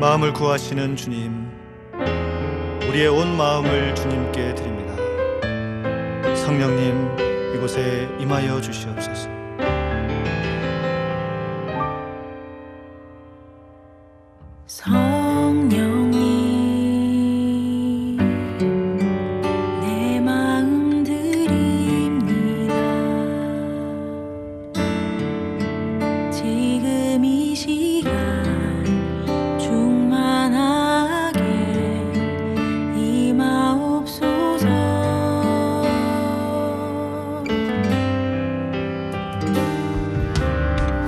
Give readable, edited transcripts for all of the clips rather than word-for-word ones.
마음을 구하시는 주님, 우리의 온 마음을 주님께 드립니다. 성령님, 이곳에 임하여 주시옵소서. 성령님, 내 마음 드립니다. 지금 이 시간 충만하게 임하옵소서.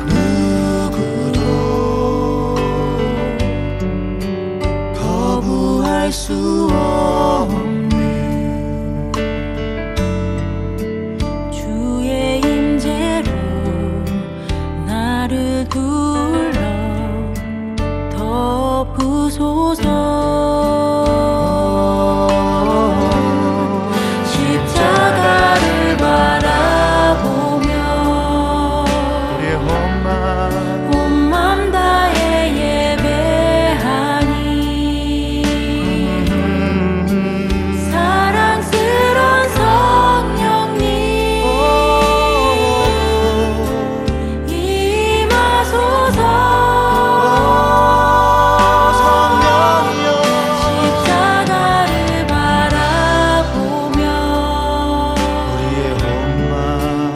누구도 거부할 수 없는 주의 임재로 나를 둘러 덮으소서. 십자가를 바라보며 우리의 온 맘 다해 예배하니 사랑스런 성령님 임하소서. 십자가를 바라보며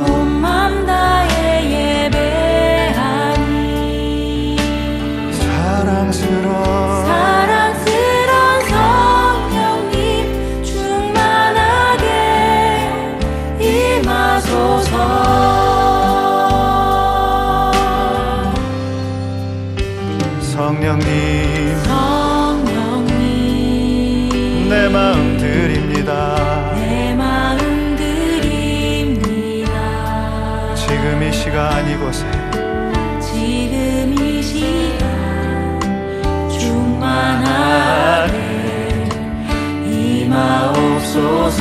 온 맘 다해 예배하니 사랑스런 성령님 충만하게 임하소서. 성령님, 성령님, 내 마음 드립니다. 내 마음 드립니다. 지금 이 시간 이곳에 지금 이 시간 충만하게 임하옵소서.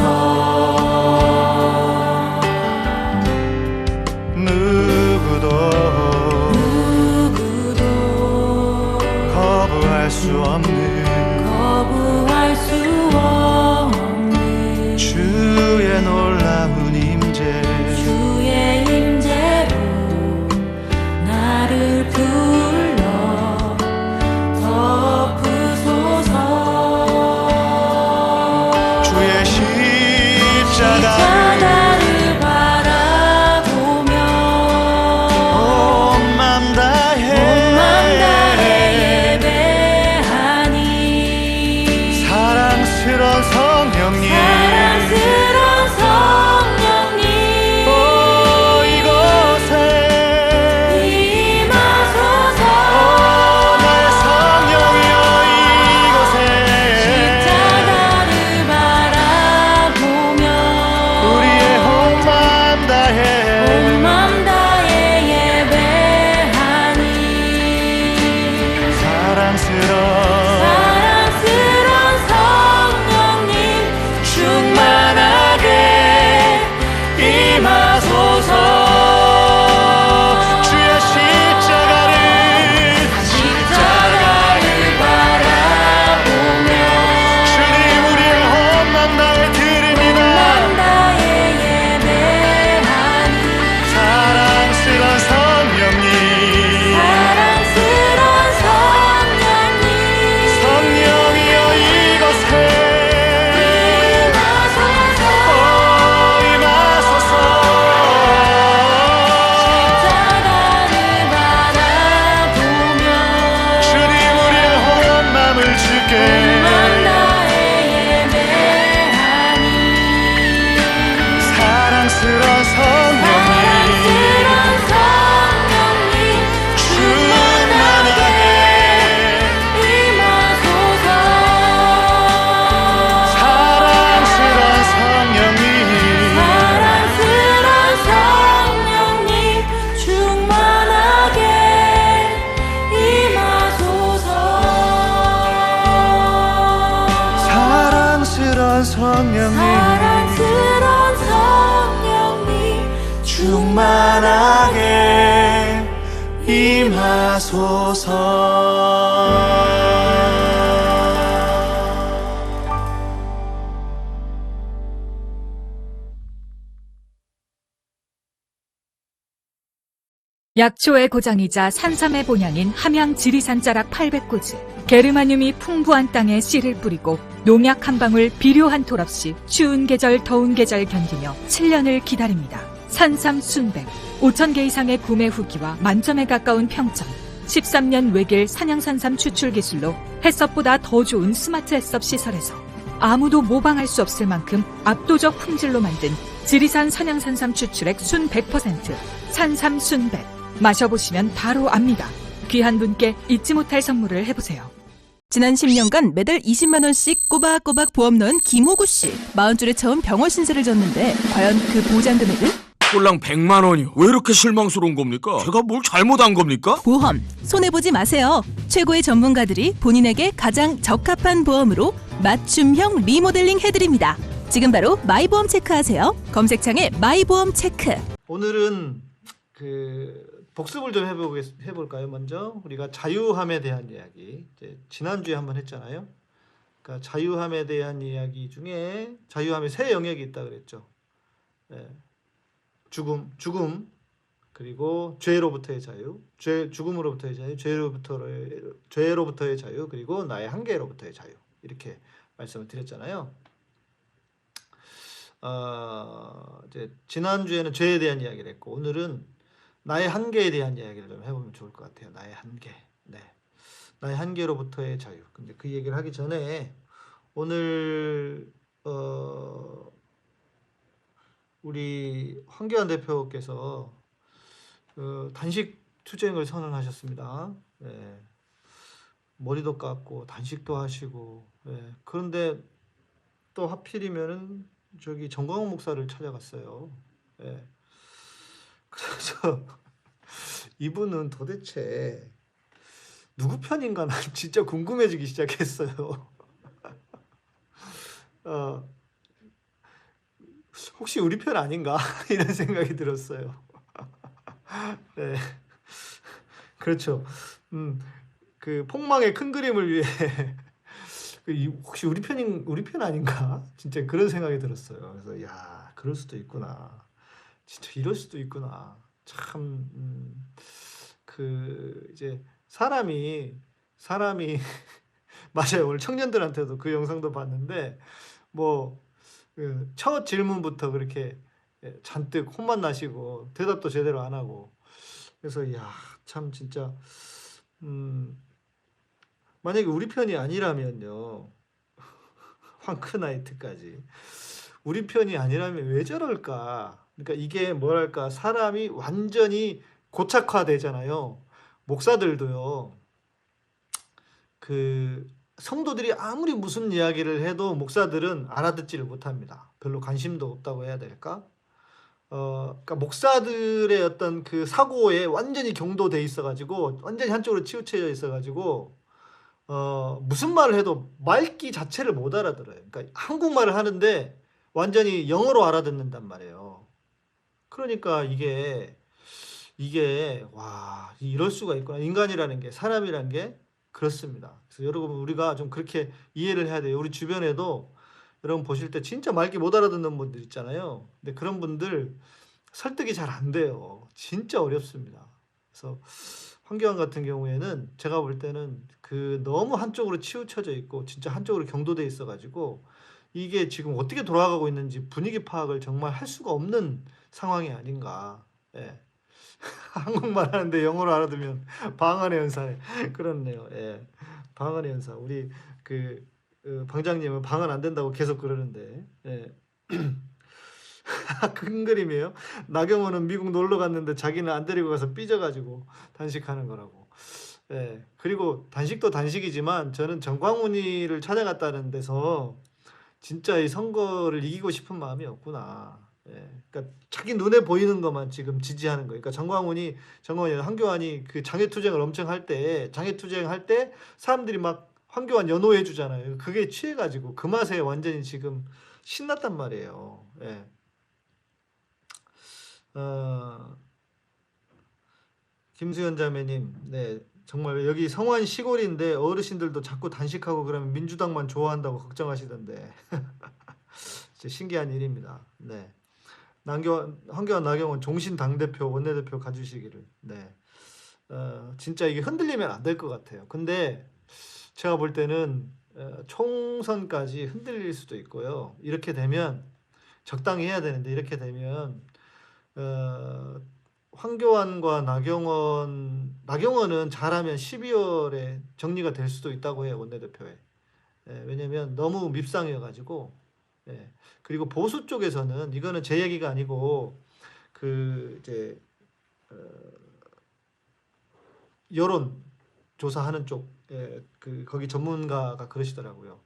누구도 거부할 수 없는 주의 놀라운 임재, 주의 임재로 나를 불러 덮으소서. 주의 십자가를 바라보며 온 맘 다해 예배하니 사랑스런 성령님 이곳에 임하소서. 나의 성령이여 이곳에 십자가를 바라보며 우리의 온 맘 다해 온 맘 다해 예배하니 사랑스런 성령님 충만하게 임하소서. 주의 십자가를 바라보며 주님 우리의 온 맘 다해 드립니다. 맘 다해 예배하니 사랑스런 성령님 성령이여 이곳에 임하소서. 임하소서. 십자가를 바라보며 주님 우리의 온 마음을 주께 맘 다해 예배하니 사랑스런 성령님 충만하게 임하소서. 사랑스런 성령님 충만하게 임하소서. 사랑스런 성령님 충만하게 임하소서. 약초의 고장이자 산삼의 본향인 함양 지리산 자락 800고지. 게르마늄이 풍부한 땅에 씨를 뿌리고 농약 한 방울 비료 한 톨 없이 추운 계절 더운 계절 견디며 7년을 기다립니다. 산삼 순백 5,000개 이상의 구매 후기와 만점에 가까운 평점. 13년 외길 산양산삼 추출 기술로 햇섭보다 더 좋은 스마트 햇섭 시설에서 아무도 모방할 수 없을 만큼 압도적 품질로 만든 지리산 산양산삼 추출액 순 100% 산삼 순백. 마셔보시면 바로 압니다. 귀한 분께 잊지 못할 선물을 해보세요. 지난 10년간 매달 20만 원씩 꼬박꼬박 보험 넣은 김호구 씨. 40줄에 처음 병원 신세를 졌는데 과연 그 보장 금액은? 꼴랑 100만 원이요. 왜 이렇게 실망스러운 겁니까? 제가 뭘 잘못한 겁니까? 보험 손해보지 마세요. 최고의 전문가들이 본인에게 가장 적합한 보험으로 맞춤형 리모델링 해드립니다. 지금 바로 마이보험 체크하세요. 검색창에 마이보험 체크. 오늘은 복습을 좀 해볼까요? 먼저 우리가 자유함에 대한 이야기, 이제 지난주에 한번 했잖아요. 그러니까 자유함에 대한 이야기 중에 자유함의 세 영역이 있다 그랬죠. 죽음, 그리고 죄로부터의 자유, 죽음으로부터의 자유, 죄로부터의 자유, 그리고 나의 한계로부터의 자유, 이렇게 말씀을 드렸잖아요. 이제 지난주에는 죄에 대한 이야기를 했고, 오늘은 나의 한계에 대한 이야기를 좀 해보면 좋을 것 같아요. 나의 한계. 네. 나의 한계로부터의 자유. 근데 그 얘기를 하기 전에 오늘 우리 황교안 대표께서 단식 투쟁을 선언하셨습니다. 네. 머리도 감고 단식도 하시고. 네. 그런데 또 하필이면은 저기 정광훈 목사를 찾아갔어요. 네. 그래서 이분은 도대체 누구 편인가 난 진짜 궁금해지기 시작했어요. 혹시 우리 편 아닌가 이런 생각이 들었어요. 네, 그렇죠. 그 폭망의 큰 그림을 위해 혹시 우리 편 아닌가 진짜 그런 생각이 들었어요. 그래서 야, 그럴 수도 있구나. 진짜 이럴 수도 있구나. 참, 이제 사람이 맞아요. 오늘 청년들한테도 그 영상도 봤는데 첫 질문부터 그렇게 잔뜩 혼만 나시고 대답도 제대로 안 하고. 그래서 야, 참 진짜 만약에 우리 편이 아니라면요. 황크나이트까지 우리 편이 아니라면 왜 저럴까? 그러니까 이게 뭐랄까, 사람이 완전히 고착화되잖아요. 목사들도요. 성도들이 아무리 무슨 이야기를 해도 목사들은 알아듣지를 못합니다. 별로 관심도 없다고 해야 될까? 그러니까 목사들의 어떤 그 사고에 완전히 경도돼 있어가지고 완전히 한쪽으로 치우쳐져 있어가지고 무슨 말을 해도 말귀 자체를 못 알아들어요. 그러니까 한국말을 하는데 완전히 영어로 알아듣는단 말이에요. 그러니까 이게 와, 이럴 수가 있구나. 인간이라는 게, 사람이라는 게 그렇습니다. 그래서 여러분, 우리가 좀 그렇게 이해를 해야 돼요. 우리 주변에도 여러분 보실 때 진짜 말귀 못 알아듣는 분들 있잖아요. 근데 그런 분들 설득이 잘 안 돼요. 진짜 어렵습니다. 그래서 황교안 같은 경우에는 제가 볼 때는 너무 한쪽으로 치우쳐져 있고 진짜 한쪽으로 경도돼 있어가지고 이게 지금 어떻게 돌아가고 있는지 분위기 파악을 정말 할 수가 없는 상황이 아닌가. 예. 한국말 하는데 영어로 알아두면 방언의 연사네. 그렇네요. 예. 방언의 연사. 우리 방장님은 방언 안 된다고 계속 그러는데. 예. 큰 그림이에요. 나경원은 미국 놀러 갔는데 자기는 안 데리고 가서 삐져가지고 단식하는 거라고. 예. 그리고 단식도 단식이지만 저는 정광훈이를 찾아갔다는 데서 진짜 이 선거를 이기고 싶은 마음이 없구나. 예. 그러니까 자기 눈에 보이는 것만 지금 지지하는 거예요. 그러니까 정광훈이 황교안이 장애투쟁을 엄청 할 때, 장애투쟁할 때 사람들이 막 황교안 연호해 주잖아요. 그게 취해가지고 그 맛에 완전히 지금 신났단 말이에요. 예. 김수현 자매님, 네, 정말 여기 성완 시골인데 어르신들도 자꾸 단식하고 그러면 민주당만 좋아한다고 걱정하시던데 진짜 신기한 일입니다. 네, 황교안 나경원 종신 당대표 원내대표 가주시기를. 네. 진짜 이게 흔들리면 안 될 것 같아요. 근데 제가 볼 때는 총선까지 흔들릴 수도 있고요. 이렇게 되면 적당히 해야 되는데 이렇게 되면 황교안과 나경원은 잘하면 12월에 정리가 될 수도 있다고 해요. 원내대표에. 왜냐면 너무 밉상이어가지고. 그리고 보수 쪽에서는 이거는 제 얘기가 아니고 그 이제 여론 조사하는 쪽 거기 전문가가 그러시더라고요.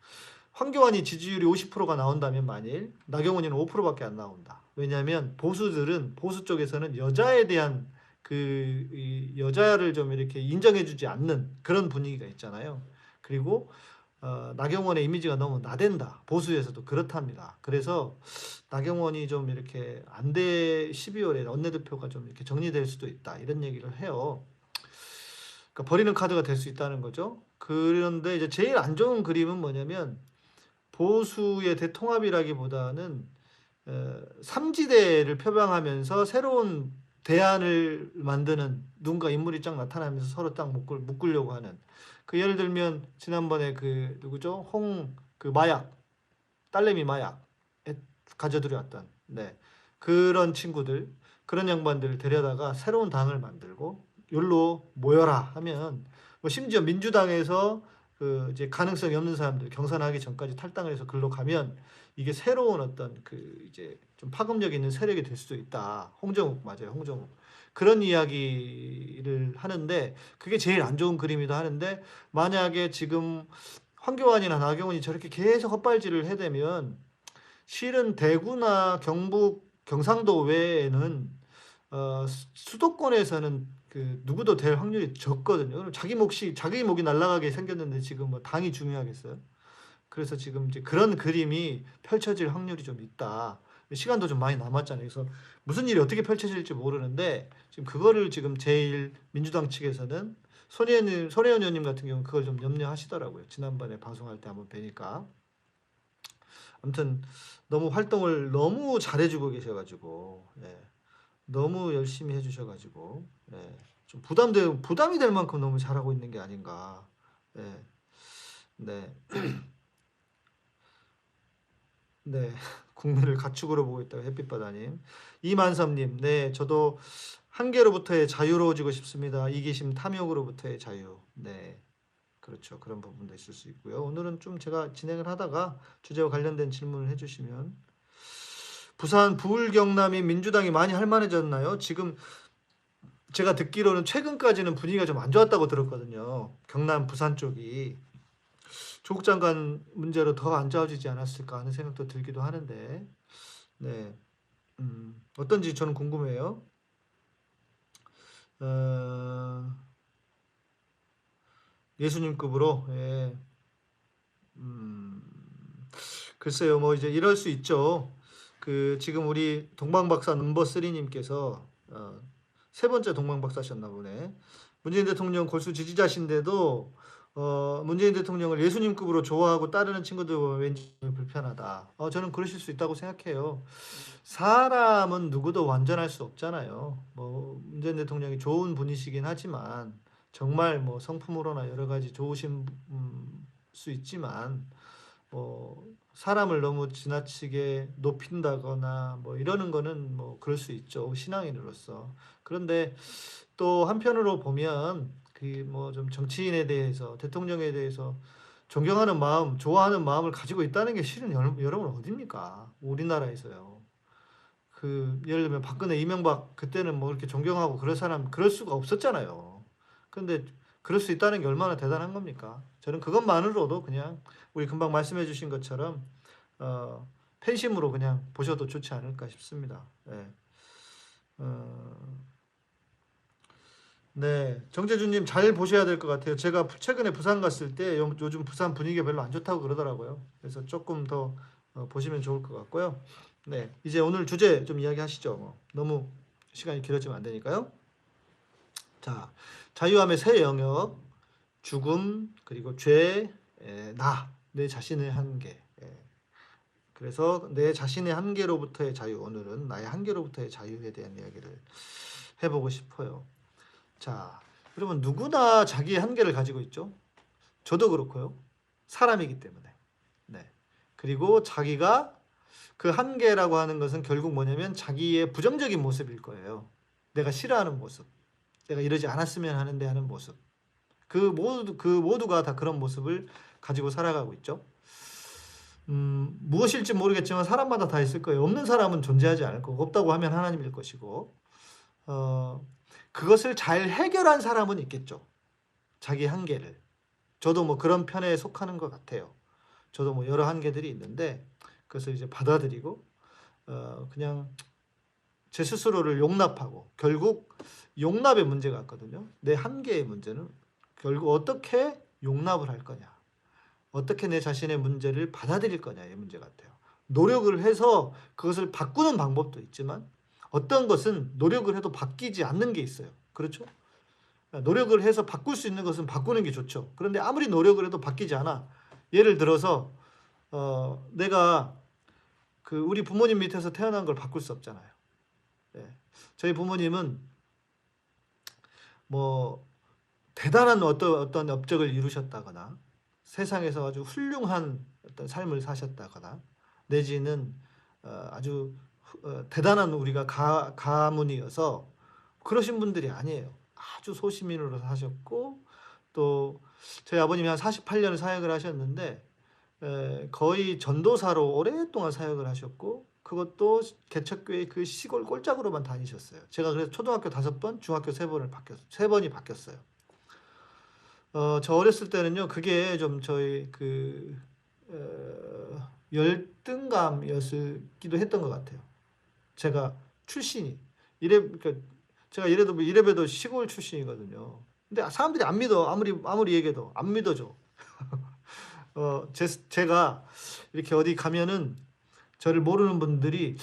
황교안이 지지율이 50%가 나온다면 만일 나경원이는 5%밖에 안 나온다. 왜냐하면 보수 쪽에서는 여자에 대한 이 여자를 좀 이렇게 인정해주지 않는 그런 분위기가 있잖아요. 그리고 나경원의 이미지가 너무 나댄다. 보수에서도 그렇답니다. 그래서 나경원이 좀 이렇게 안 돼 12월에 원내대표가 좀 이렇게 정리될 수도 있다. 이런 얘기를 해요. 그러니까 버리는 카드가 될 수 있다는 거죠. 그런데 이제 제일 안 좋은 그림은 뭐냐면 보수의 대통합이라기보다는 삼지대를 표방하면서 새로운 대안을 만드는 누군가 인물이 쫙 나타나면서 서로 딱 묶으려고 하는 그 예를 들면 지난번에 그 누구죠? 그 딸내미 마약 가져들여왔던 그런 친구들 그런 양반들을 데려다가 새로운 당을 만들고 욜로 모여라 하면 뭐 심지어 민주당에서 그 이제 가능성이 없는 사람들 경선하기 전까지 탈당을 해서 글로 가면 이게 새로운 어떤 그 이제 좀 파급력 있는 세력이 될 수도 있다. 홍정욱 맞아요. 홍정욱. 그런 이야기를 하는데 그게 제일 안 좋은 그림이다 하는데 만약에 지금 황교안이나 나경원이 저렇게 계속 헛발질을 해대면 실은 대구나 경북 경상도 외에는 수도권에서는 그 누구도 될 확률이 적거든요. 자기 목이 날아가게 생겼는데 지금 뭐 당이 중요하겠어요? 그래서 지금 이제 그런 그림이 펼쳐질 확률이 좀 있다. 시간도 좀 많이 남았잖아요. 그래서 무슨 일이 어떻게 펼쳐질지 모르는데 지금 그거를 지금 제일 민주당 측에서는 손혜원 의원님 같은 경우는 그걸 좀 염려하시더라고요. 지난번에 방송할 때 한번 뵈니까. 아무튼 너무 활동을 너무 잘해주고 계셔가지고 너무 열심히 해주셔가지고 좀 부담이 될 만큼 너무 잘하고 있는 게 아닌가. 네. 국민을 가축으로 보고 있다고 햇빛바다님. 이만섭님, 네, 저도 한계로부터의 자유로워지고 싶습니다. 이기심 탐욕으로부터의 자유. 네, 그렇죠. 그런 부분도 있을 수 있고요. 오늘은 좀 제가 진행을 하다가 주제와 관련된 질문을 해주시면 부산 부울 경남이 민주당이 많이 할만해졌나요? 지금 제가 듣기로는 최근까지는 분위기가 좀 안 좋았다고 들었거든요. 경남 부산 쪽이. 조국 장관 문제로 더 안 좋아지지 않았을까 하는 생각도 들기도 하는데 어떤지 저는 궁금해요. 예수님급으로 글쎄요, 뭐 이제 이럴 수 있죠. 그 지금 우리 동방박사 넘버 3님께서 세 번째 동방박사셨나 보네. 문재인 대통령 골수 지지자신데도 문재인 대통령을 예수님급으로 좋아하고 따르는 친구들 보면 왠지 불편하다. 저는 그러실 수 있다고 생각해요. 사람은 누구도 완전할 수 없잖아요. 뭐 문재인 대통령이 좋은 분이시긴 하지만 정말 뭐 성품으로나 여러 가지 좋으신 수 있지만 뭐 사람을 너무 지나치게 높인다거나 뭐 이러는 거는 뭐 그럴 수 있죠. 신앙인으로서. 그런데 또 한편으로 보면 그 뭐 좀 정치인에 대해서 대통령에 대해서 존경하는 마음, 좋아하는 마음을 가지고 있다는 게 실은 여러분 어딥니까? 우리나라에서요. 그 예를 들면 박근혜, 이명박 그때는 뭐 이렇게 존경하고 그럴 수가 없었잖아요. 그런데 그럴 수 있다는 게 얼마나 대단한 겁니까? 저는 그것만으로도 그냥 우리 금방 말씀해 주신 것처럼 팬심으로 그냥 보셔도 좋지 않을까 싶습니다. 네, 정재준님 잘 보셔야 될 것 같아요. 제가 최근에 부산 갔을 때 요즘 부산 분위기가 별로 안 좋다고 그러더라고요. 그래서 조금 더 보시면 좋을 것 같고요. 네, 이제 오늘 주제 좀 이야기하시죠. 너무 시간이 길어지면 안 되니까요. 자, 자유함의 세 영역, 죽음, 그리고 죄, 내 자신의 한계. 그래서 내 자신의 한계로부터의 자유, 오늘은 나의 한계로부터의 자유에 대한 이야기를 해보고 싶어요. 자, 여러분 누구나 자기의 한계를 가지고 있죠. 저도 그렇고요. 사람이기 때문에. 네. 그리고 자기가 그 한계라고 하는 것은 결국 뭐냐면 자기의 부정적인 모습일 거예요. 내가 싫어하는 모습, 내가 이러지 않았으면 하는데 하는 모습. 그 모두가 다 그런 모습을 가지고 살아가고 있죠. 무엇일지 모르겠지만 사람마다 다 있을 거예요. 없는 사람은 존재하지 않을 거고, 없다고 하면 하나님일 것이고, 그것을 잘 해결한 사람은 있겠죠. 자기 한계를. 저도 뭐 그런 편에 속하는 것 같아요. 저도 뭐 여러 한계들이 있는데 그것을 이제 받아들이고 그냥 제 스스로를 용납하고, 결국 용납의 문제가 있거든요. 내 한계의 문제는 결국 어떻게 용납을 할 거냐, 어떻게 내 자신의 문제를 받아들일 거냐의 문제 같아요. 노력을 해서 그것을 바꾸는 방법도 있지만 어떤 것은 노력을 해도 바뀌지 않는 게 있어요. 그렇죠? 노력을 해서 바꿀 수 있는 것은 바꾸는 게 좋죠. 그런데 아무리 노력을 해도 바뀌지 않아. 예를 들어서 내가 우리 부모님 밑에서 태어난 걸 바꿀 수 없잖아요. 네. 저희 부모님은 뭐 대단한 어떤 업적을 이루셨다거나 세상에서 아주 훌륭한 어떤 삶을 사셨다거나 내지는 아주 대단한 우리가 가문이어서 그러신 분들이 아니에요. 아주 소시민으로 사셨고, 또 저희 아버님이 한 48년 사역을 하셨는데 거의 전도사로 오랫동안 사역을 하셨고, 그것도 개척교회 그 시골 꼴짝으로만 다니셨어요. 제가 그래서 초등학교 5번, 중학교 3번이 바뀌었어요. 저 어렸을 때는요, 그게 좀 저희 열등감이었기도 했던 것 같아요. 제가 출신이 그러니까 제가 이래봬도 시골 출신이거든요. 근데 사람들이 안 믿어. 아무리 얘기해도 안 믿어줘. 제가 이렇게 어디 가면은 저를 모르는 분들이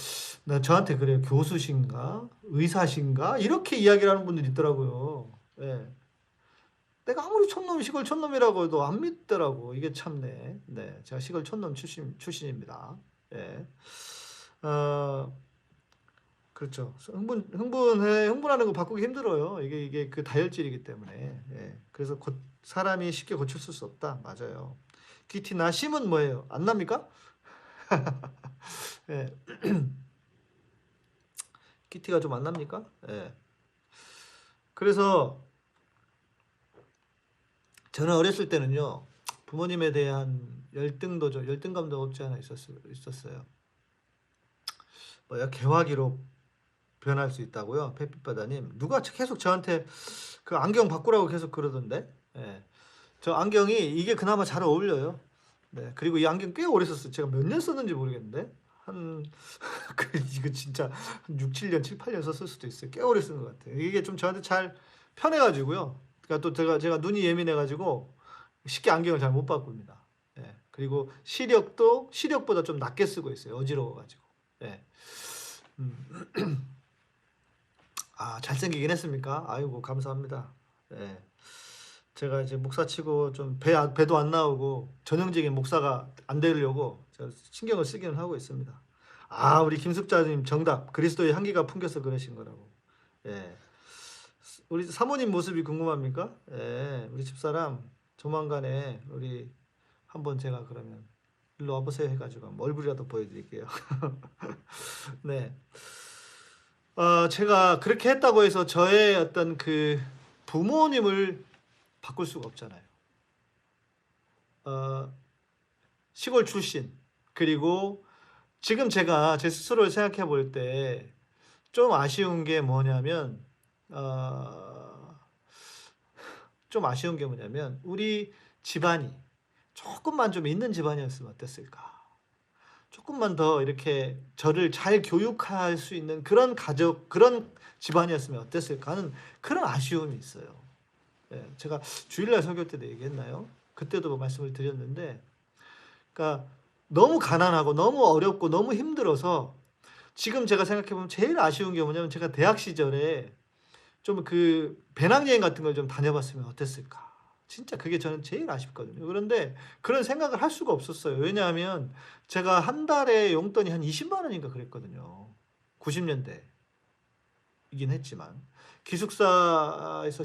저한테 그래요. 교수신가? 의사신가? 이렇게 이야기를 하는 분들이 있더라고요. 예. 내가 아무리 시골 촌놈이라고 해도 안 믿더라고. 이게 참네. 네, 제가 시골 촌놈 출신입니다. 예. 그렇죠. 흥분하는 거 바꾸기 힘들어요. 이게 그 다혈질이기 때문에. 예. 그래서 사람이 쉽게 고칠 수 없다. 맞아요. 귀티 나심은 뭐예요? 안 납니까? 예. 귀티가 좀 안 납니까? 예. 그래서 저는 어렸을 때는요, 부모님에 대한 열등감도 없지 않아 있었어요. 개화기로 변할 수 있다고요? 햇빛바다님, 누가 계속 저한테 그 안경 바꾸라고 계속 그러던데. 예. 저 안경이 이게 그나마 잘 어울려요. 네. 그리고 이 안경 꽤 오래 썼어요. 제가 몇 년 썼는지 모르겠는데 이거 진짜 한 6, 7년, 7, 8년 썼을 수도 있어요. 꽤 오래 쓴 것 같아요. 이게 좀 저한테 잘 편해가지고요. 그러니까 또 제가 눈이 예민해가지고 쉽게 안경을 잘 못 바꿉니다. 예. 그리고 시력보다 좀 낮게 쓰고 있어요. 어지러워가지고. 예. 잘생기긴 했습니까? 아이고, 감사합니다. 예. 제가 이제 목사치고 좀 배도 안 나오고 전형적인 목사가 안 되려고 제가 신경을 쓰기는 하고 있습니다. 우리 김숙자님 정답. 그리스도의 향기가 풍겨서 그러신 거라고. 예. 우리 사모님 모습이 궁금합니까? 예. 우리 집사람 조만간에 우리 한번 제가 그러면 일로 와보세요 해가지고 얼굴이라도 보여드릴게요. 네. 제가 그렇게 했다고 해서 저의 어떤 그 부모님을 바꿀 수가 없잖아요. 시골 출신, 그리고 지금 제가 제 스스로를 생각해 볼 때 좀 아쉬운 게 뭐냐면 우리 집안이 조금만 좀 있는 집안이었으면 어땠을까? 조금만 더 이렇게 저를 잘 교육할 수 있는 그런 가족, 그런 집안이었으면 어땠을까 하는 그런 아쉬움이 있어요. 예, 제가 주일날 설교 때도 얘기했나요? 그때도 말씀을 드렸는데, 그러니까 너무 가난하고 너무 어렵고 너무 힘들어서 지금 제가 생각해보면 제일 아쉬운 게 뭐냐면, 제가 대학 시절에 좀 그 배낭여행 같은 걸 좀 다녀봤으면 어땠을까? 진짜 그게 저는 제일 아쉽거든요. 그런데 그런 생각을 할 수가 없었어요. 왜냐하면 제가 한 달에 용돈이 한 20만 원인가 그랬거든요. 90년대이긴 했지만 기숙사에서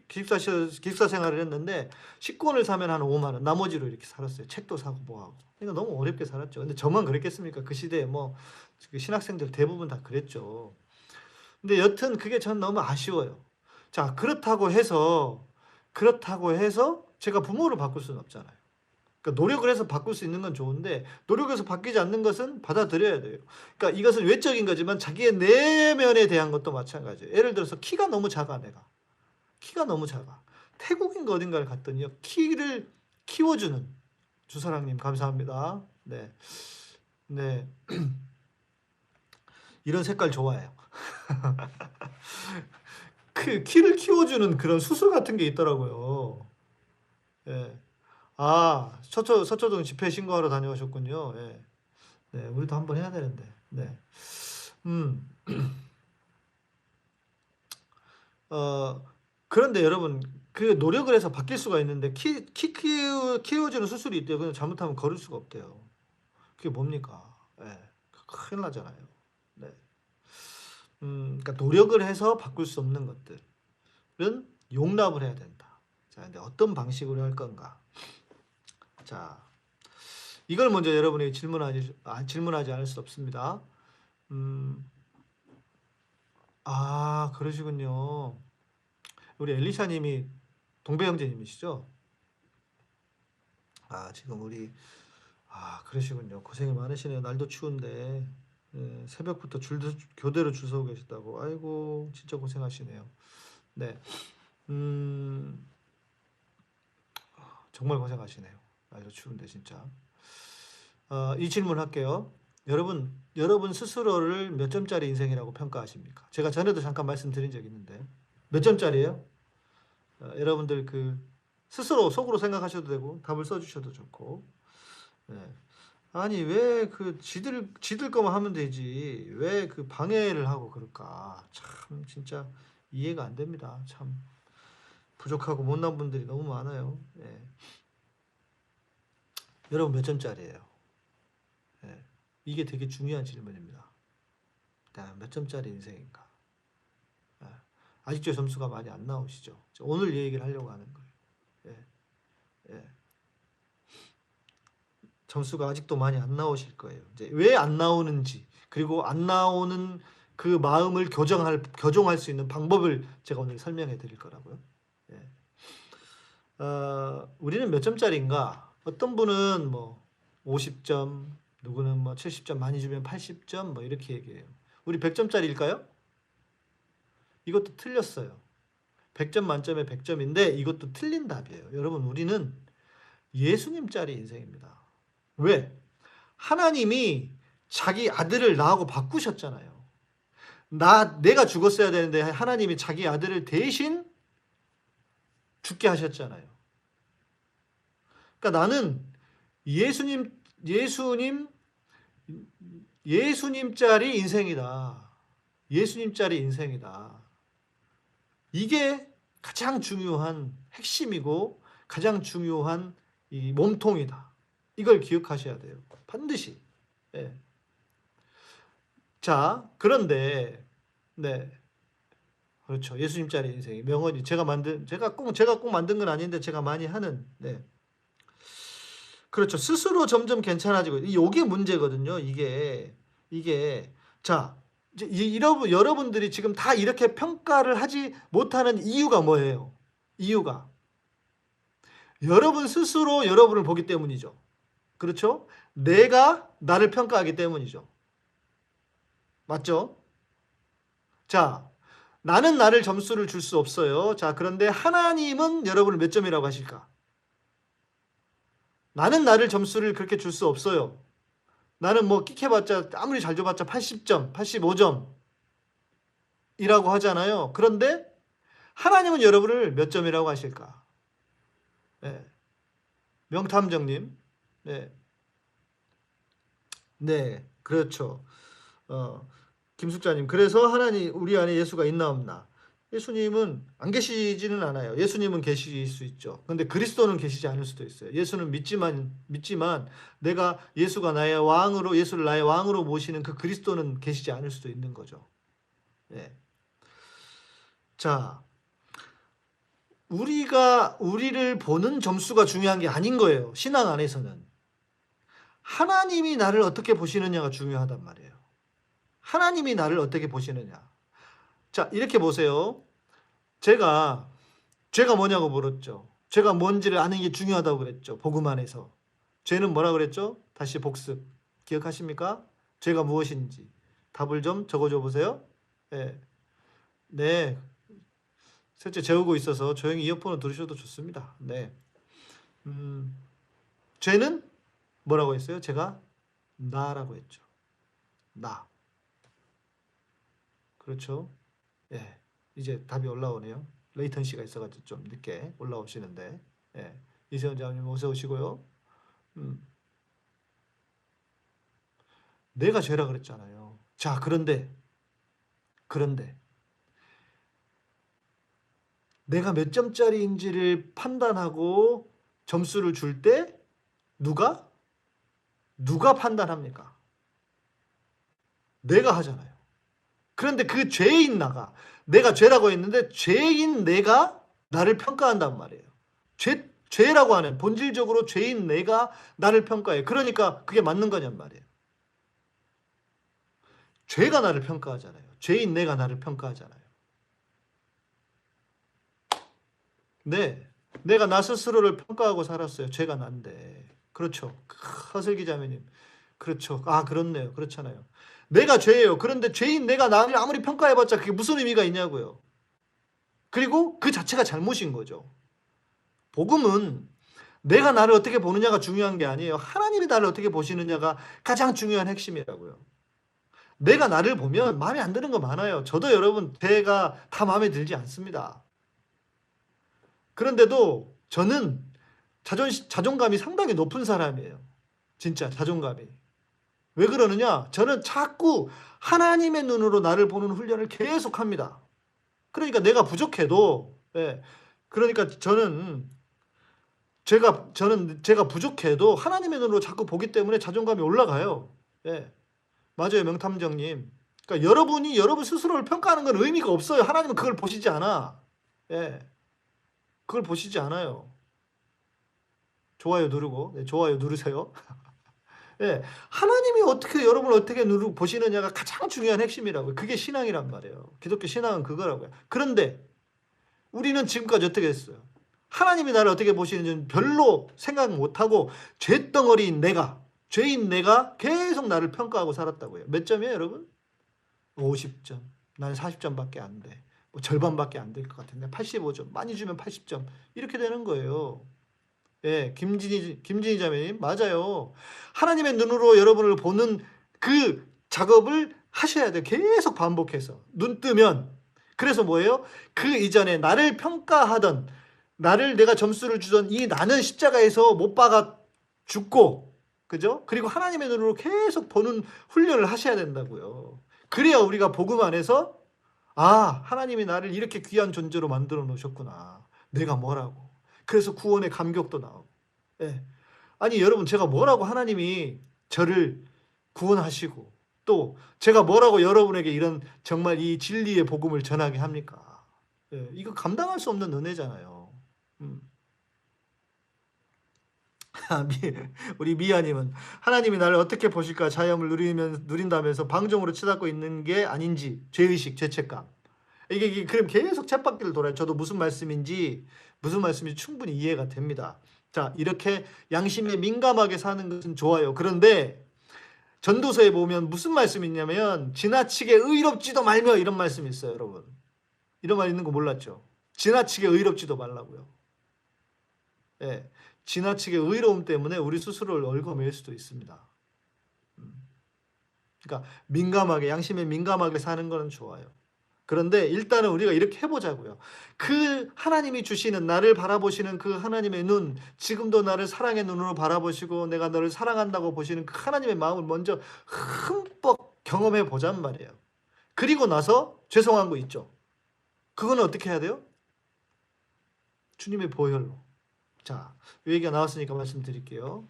기숙사 생활을 했는데 식권을 사면 한 5만 원, 나머지로 이렇게 살았어요. 책도 사고 뭐 하고. 그러니까 너무 어렵게 살았죠. 근데 저만 그랬겠습니까? 그 시대에 뭐 신학생들 대부분 다 그랬죠. 근데 여튼 그게 전 너무 아쉬워요. 자, 그렇다고 해서 제가 부모를 바꿀 수는 없잖아요. 그러니까 노력을 해서 바꿀 수 있는 건 좋은데 노력해서 바뀌지 않는 것은 받아들여야 돼요. 그러니까 이것은 외적인 거지만 자기의 내면에 대한 것도 마찬가지예요. 예를 들어서 키가 너무 작아, 내가. 키가 너무 작아. 태국인가 어딘가를 갔더니요. 키를 키워주는 주사랑님 감사합니다. 네. 네. 이런 색깔 좋아해요. 그 키를 키워주는 그런 수술 같은 게 있더라고요. 예. 아, 서초동 집회 신고하러 다녀오셨군요. 예. 네, 우리도 한번 해야 되는데. 네. 그런데 여러분, 그 노력을 해서 바뀔 수가 있는데 키워주는 수술이 있대요. 그냥 잘못하면 걸을 수가 없대요. 그게 뭡니까? 예. 큰일 나잖아요. 네. 그러니까 노력을 해서 바꿀 수 없는 것들은 용납을 해야 된다. 자, 근데 어떤 방식으로 할 건가? 자, 이걸 먼저 여러분이 질문하지 않을 수 없습니다. 아, 그러시군요. 우리 엘리샤님이 동배 형제님이시죠? 아, 지금 그러시군요. 고생이 많으시네요. 날도 추운데. 예, 새벽부터 교대로 줄 서고 계시다고. 아이고, 진짜 고생하시네요. 네. 정말 고생하시네요. 날도 추운데 진짜. 이 질문 할게요. 여러분 스스로를 몇 점짜리 인생이라고 평가하십니까? 제가 전에도 잠깐 말씀드린 적이 있는데 몇 점짜리예요? 여러분들 그 스스로 속으로 생각하셔도 되고 답을 써주셔도 좋고. 네. 아니 왜 그 지들 거만 하면 되지 왜 그 방해를 하고 그럴까? 참 진짜 이해가 안 됩니다. 참 부족하고 못난 분들이 너무 많아요. 예. 여러분 몇 점짜리예요? 예. 이게 되게 중요한 질문입니다. 몇 점짜리 인생인가? 예. 아직도 점수가 많이 안 나오시죠? 오늘 이 얘기를 하려고 하는 거예요. 예. 예. 점수가 아직도 많이 안 나오실 거예요. 이제 왜 안 나오는지, 그리고 안 나오는 그 마음을 교정할 수 있는 방법을 제가 오늘 설명해 드릴 거라고요. 예. 우리는 몇 점짜리인가? 어떤 분은 뭐 50점, 누구는 뭐 70점, 많이 주면 80점 뭐 이렇게 얘기해요. 우리 100점짜리일까요? 이것도 틀렸어요. 100점 만점에 100점인데 이것도 틀린 답이에요. 여러분, 우리는 예수님짜리 인생입니다. 왜? 하나님이 자기 아들을 나하고 바꾸셨잖아요. 내가 죽었어야 되는데 하나님이 자기 아들을 대신 죽게 하셨잖아요. 그러니까 나는 예수님짜리 인생이다. 예수님짜리 인생이다. 이게 가장 중요한 핵심이고 가장 중요한 이 몸통이다. 이걸 기억하셔야 돼요. 반드시. 예. 자, 그런데 네. 그렇죠. 예수님짜리 인생이 명언이 제가 꼭 만든 건 아닌데 제가 많이 하는. 네. 그렇죠. 스스로 점점 괜찮아지고 이게 문제거든요. 이게 자, 이제 여러분들이 지금 다 이렇게 평가를 하지 못하는 이유가 뭐예요? 이유가 여러분 스스로 여러분을 보기 때문이죠. 그렇죠? 내가 나를 평가하기 때문이죠. 맞죠? 자, 나는 나를 점수를 줄 수 없어요. 자, 그런데 하나님은 여러분을 몇 점이라고 하실까? 나는 나를 점수를 그렇게 줄 수 없어요. 나는 뭐 끽해봤자 아무리 잘 줘봤자 80점, 85점이라고 하잖아요. 그런데 하나님은 여러분을 몇 점이라고 하실까? 네. 명탐정님. 네. 네, 그렇죠. 김숙자님, 그래서 하나님 우리 안에 예수가 있나 없나? 예수님은 안 계시지는 않아요. 예수님은 계실 수 있죠. 근데 그리스도는 계시지 않을 수도 있어요. 예수는 믿지만 내가 예수가 나의 왕으로, 예수를 나의 왕으로 모시는 그 그리스도는 계시지 않을 수도 있는 거죠. 예. 자, 우리를 보는 점수가 중요한 게 아닌 거예요. 신앙 안에서는. 하나님이 나를 어떻게 보시느냐가 중요하단 말이에요. 하나님이 나를 어떻게 보시느냐. 자, 이렇게 보세요. 제가 뭐냐고 물었죠. 죄가 뭔지를 아는 게 중요하다고 그랬죠. 복음 안에서. 죄는 뭐라 그랬죠? 다시 복습. 기억하십니까? 죄가 무엇인지. 답을 좀 적어줘 보세요. 네. 네. 셋째 재우고 있어서 조용히 이어폰을 들으셔도 좋습니다. 네. 죄는 뭐라고 했어요? 제가 나라고 했죠. 나. 그렇죠? 예. 이제 답이 올라오네요. 레이턴시가 있어가지고 좀 늦게 올라오시는데. 예. 이세훈 장님 어서 오시고요. 내가 죄라 그랬잖아요. 자, 그런데 내가 몇 점짜리인지를 판단하고 점수를 줄 때 누가 판단합니까? 내가 하잖아요. 그런데 그 죄인 내가 죄라고 했는데 죄인 내가 나를 평가한단 말이에요. 죄라고 하는 본질적으로 죄인 내가 나를 평가해. 그러니까 그게 맞는 거냔 말이에요. 죄가 나를 평가하잖아요. 죄인 내가 나를 평가하잖아요. 네, 내가 나 스스로를 평가하고 살았어요. 죄가 난데. 그렇죠. 허슬 기자매님. 그렇죠. 아, 그렇네요. 그렇잖아요. 내가 죄예요. 그런데 죄인 내가 나를 아무리 평가해봤자 그게 무슨 의미가 있냐고요. 그리고 그 자체가 잘못인 거죠. 복음은 내가 나를 어떻게 보느냐가 중요한 게 아니에요. 하나님이 나를 어떻게 보시느냐가 가장 중요한 핵심이라고요. 내가 나를 보면 마음에 안 드는 거 많아요. 저도 여러분 제가 다 마음에 들지 않습니다. 그런데도 저는 자존감이 상당히 높은 사람이에요. 진짜 자존감이. 왜 그러느냐? 저는 자꾸 하나님의 눈으로 나를 보는 훈련을 계속 합니다. 그러니까 내가 부족해도, 예. 그러니까 제가 부족해도 하나님의 눈으로 자꾸 보기 때문에 자존감이 올라가요. 예. 맞아요, 명탐정님. 그러니까 여러분이 여러분 스스로를 평가하는 건 의미가 없어요. 하나님은 그걸 보시지 않아. 예. 그걸 보시지 않아요. 좋아요 누르고, 네, 좋아요 누르세요. 예, 하나님이 여러분을 어떻게 보시느냐가 가장 중요한 핵심이라고요. 그게 신앙이란 말이에요. 기독교 신앙은 그거라고요. 그런데 우리는 지금까지 어떻게 했어요? 하나님이 나를 어떻게 보시는지는 별로 생각 못하고 죄덩어리인 죄인 내가 계속 나를 평가하고 살았다고요. 몇 점이에요, 여러분? 50점. 나는 40점밖에 안 돼. 뭐 절반밖에 안 될 것 같은데 85점. 많이 주면 80점. 이렇게 되는 거예요. 예, 김진희 자매님 맞아요. 하나님의 눈으로 여러분을 보는 그 작업을 하셔야 돼요. 계속 반복해서. 눈 뜨면. 그래서 뭐예요? 그 이전에 나를 평가하던, 나를 내가 점수를 주던 이 나는 십자가에서 못 박아 죽고, 그죠? 그리고 하나님의 눈으로 계속 보는 훈련을 하셔야 된다고요. 그래야 우리가 복음 안에서 아, 하나님이 나를 이렇게 귀한 존재로 만들어 놓으셨구나. 내가 뭐라고. 그래서 구원의 감격도 나오고. 예. 아니 여러분 제가 뭐라고 하나님이 저를 구원하시고 또 제가 뭐라고 여러분에게 이런 정말 이 진리의 복음을 전하게 합니까? 예. 이거 감당할 수 없는 은혜잖아요. 우리 미아님은 하나님이 나를 어떻게 보실까 자염을 누린다면서 방종으로 치닫고 있는 게 아닌지 죄의식, 죄책감. 이게 그럼 계속 쳇바퀴를 돌아요. 저도 무슨 말씀인지 충분히 이해가 됩니다. 자, 이렇게 양심에 민감하게 사는 것은 좋아요. 그런데 전도서에 보면 무슨 말씀이 있냐면 지나치게 의롭지도 말며 이런 말씀이 있어요, 여러분. 이런 말 있는 거 몰랐죠? 지나치게 의롭지도 말라고요. 예, 지나치게 의로움 때문에 우리 스스로를 얽어맬 수도 있습니다. 그러니까 양심에 민감하게 사는 거는 좋아요. 그런데 일단은 우리가 이렇게 해보자고요. 그 하나님이 주시는 나를 바라보시는 그 하나님의 눈, 지금도 나를 사랑의 눈으로 바라보시고 내가 너를 사랑한다고 보시는 그 하나님의 마음을 먼저 흠뻑 경험해 보잔 말이에요. 그리고 나서 죄송한 거 있죠. 그거는 어떻게 해야 돼요? 주님의 보혈로. 자, 이 얘기가 나왔으니까 말씀드릴게요.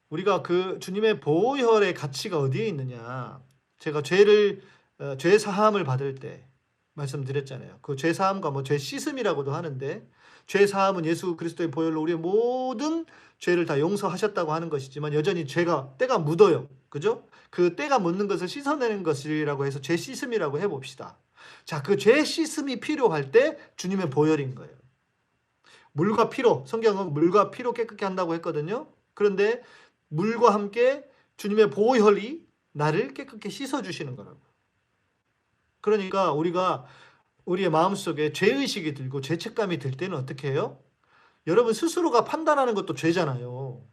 우리가 그 주님의 보혈의 가치가 어디에 있느냐? 제가 죄 사함을 받을 때 말씀드렸잖아요. 그 죄 사함과 뭐 죄 씻음이라고도 하는데, 죄 사함은 예수 그리스도의 보혈로 우리의 모든 죄를 다 용서하셨다고 하는 것이지만 여전히 때가 묻어요. 그죠? 그 때가 묻는 것을 씻어내는 것이라고 해서 죄 씻음이라고 해봅시다. 자, 그 죄 씻음이 필요할 때 주님의 보혈인 거예요. 물과 피로, 성경은 물과 피로 깨끗게 한다고 했거든요. 그런데 물과 함께 주님의 보혈이 나를 깨끗게 씻어주시는 거라고. 그러니까 우리가 우리의 마음속에 죄의식이 들고 죄책감이 들 때는 어떻게 해요? 여러분 스스로가 판단하는 것도 죄잖아요.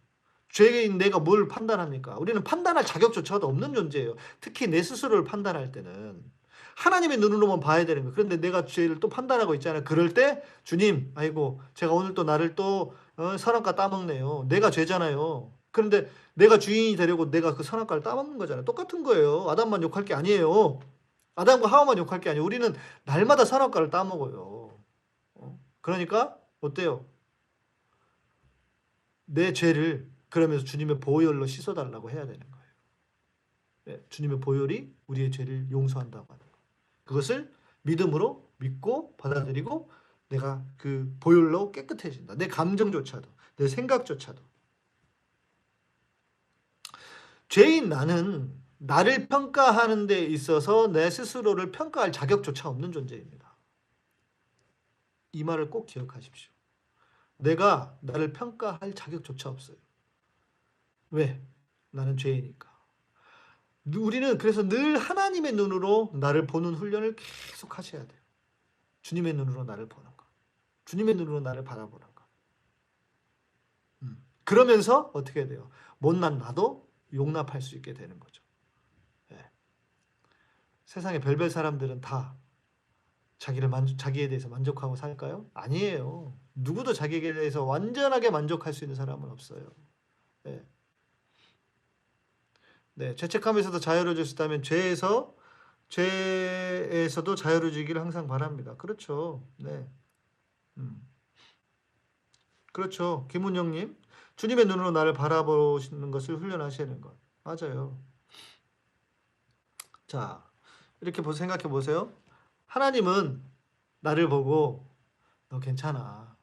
죄인 내가 뭘 판단합니까? 우리는 판단할 자격조차도 없는 존재예요. 특히 내 스스로를 판단할 때는 하나님의 눈으로만 봐야 되는 거예요. 그런데 내가 죄를 또 판단하고 있잖아요. 그럴 때 주님, 아이고 제가 오늘 또 나를 또 선악과 따먹네요. 내가 죄잖아요. 그런데 내가 주인이 되려고 내가 그 선악과를 따먹는 거잖아요. 똑같은 거예요. 아담만 욕할 게 아니에요. 아담과 하와만 욕할 게 아니에요. 우리는 날마다 선악과를 따먹어요. 그러니까 어때요? 내 죄를 그러면서 주님의 보혈로 씻어달라고 해야 되는 거예요. 네, 주님의 보혈이 우리의 죄를 용서한다고 하는 거예요. 그것을 믿음으로 믿고 받아들이고 내가 그 보혈로 깨끗해진다. 내 감정조차도, 내 생각조차도. 죄인 나는 나를 평가하는 데 있어서 내 스스로를 평가할 자격조차 없는 존재입니다. 이 말을 꼭 기억하십시오. 내가 나를 평가할 자격조차 없어요. 왜? 나는 죄이니까. 우리는 그래서 늘 하나님의 눈으로 나를 보는 훈련을 계속 하셔야 돼요. 주님의 눈으로 나를 보는 것. 주님의 눈으로 나를 바라보는 것. 그러면서 어떻게 해야 돼요? 못난 나도 용납할 수 있게 되는 거죠. 네. 세상에 별별 사람들은 다 자기에 대해서 만족하고 살까요? 아니에요. 누구도 자기에 대해서 완전하게 만족할 수 있는 사람은 없어요. 네. 네, 죄책감에서도 자유로워질 수 있다면 죄에서도 자유로워지기를 항상 바랍니다. 그렇죠. 네. 그렇죠. 김은영님, 주님의 눈으로 나를 바라보시는 것을 훈련하시는 것. 맞아요. 자, 이렇게 생각해 보세요. 하나님은 나를 보고 너 괜찮아.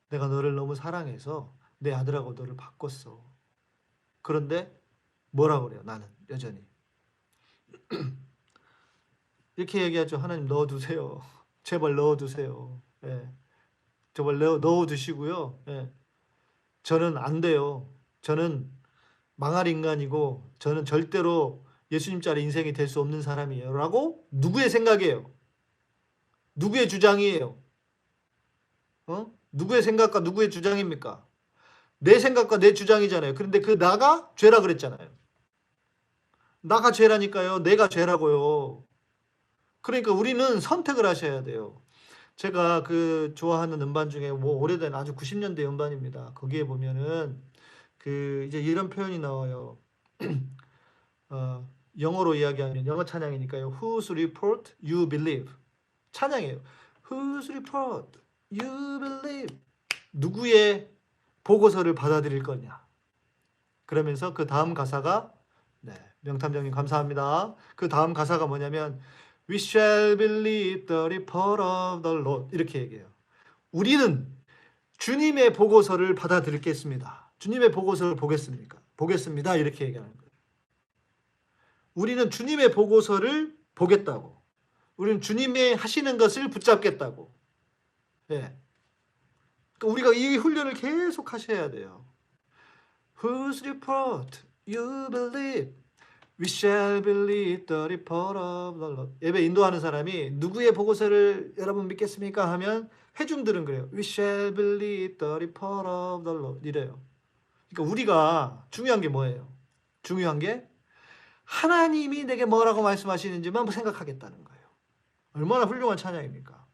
내가 너를 너무 사랑해서 내 아들하고 너를 바꿨어. 그런데 뭐라고 그래요? 나는 여전히 이렇게 얘기하죠. 하나님 넣어두세요. 제발 넣어두세요. 예. 제발 넣어두시고요. 예. 저는 안 돼요. 저는 망할 인간이고 저는 절대로 예수님짜리 인생이 될 수 없는 사람이에요. 라고 누구의 생각이에요? 누구의 주장이에요? 누구의 생각과 누구의 주장입니까? 내 생각과 내 주장이잖아요. 그런데 그 나가 죄라 그랬잖아요. 나가 죄라니까요. 내가 죄라고요. 그러니까 우리는 선택을 하셔야 돼요. 제가 그 좋아하는 음반 중에 뭐 오래된 아주 90년대 음반입니다. 거기에 보면은 그 이제 이런 표현이 나와요. 영어로 이야기하면 영어 찬양이니까요. Whose report you believe. 찬양이에요. Whose report you believe. 누구의 보고서를 받아들일 거냐. 그러면서 그 다음 가사가 네, 명탐정님 감사합니다. 그 다음 가사가 뭐냐면 We shall believe the report of the Lord. 이렇게 얘기해요. 우리는 주님의 보고서를 받아들이겠습니다. 주님의 보고서를 보겠습니다. 이렇게 얘기하는 거예요. 우리는 주님의 보고서를 보겠다고. 우리는 주님의 하시는 것을 붙잡겠다고. 예. 그러니까 우리가 이 훈련을 계속 하셔야 돼요. Whose report you believe? We shall believe the report of the Lord. 예배 인도하는 사람이 누구의 보고서를 여러분 믿겠습니까? 하면 회중들은 그래요. We shall believe the report of the Lord. 이래요. 그러니까 우리가 중요한 게 뭐예요? 중요한 게 하나님이 내게 뭐라고 말씀하시는지만 생각하겠다는 거예요. 얼마나 훌륭한 찬양입니까?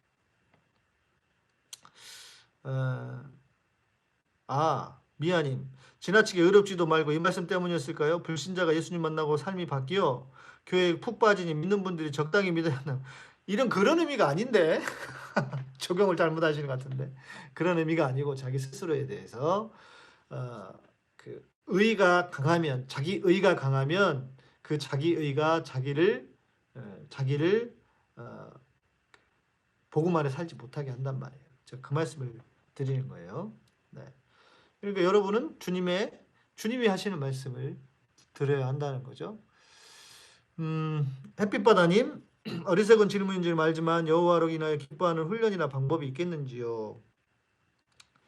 미아님, 지나치게 의롭지도 말고 이 말씀 때문이었을까요? 불신자가 예수님 만나고 삶이 바뀌어 교회에 푹 빠지니 믿는 분들이 적당히 믿어야 한다. 이런 그런 의미가 아닌데 적용을 잘못하시는 것 같은데 그런 의미가 아니고 자기 스스로에 대해서 그 의가 강하면 자기 의가 강하면 그 자기 의가 자기를 복음 안에 살지 못하게 한단 말이에요. 제가 그 말씀을 드리는 거예요. 네. 그러니까 여러분은 주님이 하시는 말씀을 들어야 한다는 거죠. 햇빛바다님, 어리석은 질문인 줄 알지만 여호와로 인하여 기뻐하는 훈련이나 방법이 있겠는지요?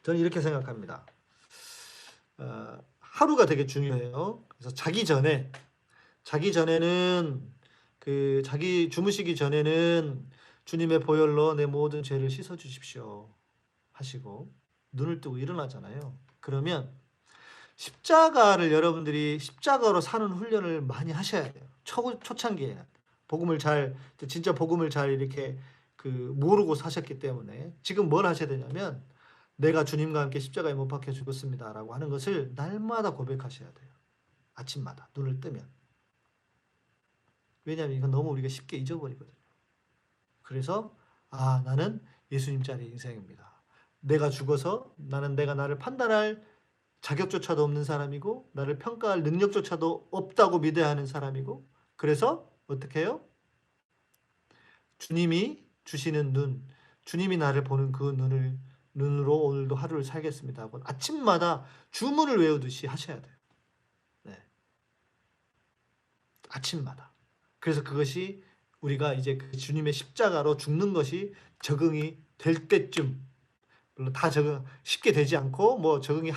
저는 이렇게 생각합니다. 하루가 되게 중요해요. 그래서 자기 전에는 자기 주무시기 전에는 주님의 보혈로 내 모든 죄를 씻어 주십시오 하시고 눈을 뜨고 일어나잖아요. 그러면 십자가를 여러분들이 십자가로 사는 훈련을 많이 하셔야 돼요. 초창기에는 진짜 복음을 잘 이렇게 모르고 사셨기 때문에 지금 뭘 하셔야 되냐면 내가 주님과 함께 십자가에 못 박혀 죽었습니다라고 하는 것을 날마다 고백하셔야 돼요. 아침마다 눈을 뜨면. 왜냐하면 이건 너무 우리가 쉽게 잊어버리거든요. 그래서 나는 예수님 자리 인생입니다. 내가 죽어서 내가 나를 판단할 자격조차도 없는 사람이고 나를 평가할 능력조차도 없다고 믿어야 하는 사람이고 그래서 어떻게 해요? 주님이 주시는 눈, 주님이 나를 보는 그 눈으로 오늘도 하루를 살겠습니다 하고 아침마다 주문을 외우듯이 하셔야 돼요. 네. 아침마다. 그래서 그것이 우리가 이제 그 주님의 십자가로 죽는 것이 적응이 될 때쯤, 물론 다 쉽게 되지 않고 뭐 적응이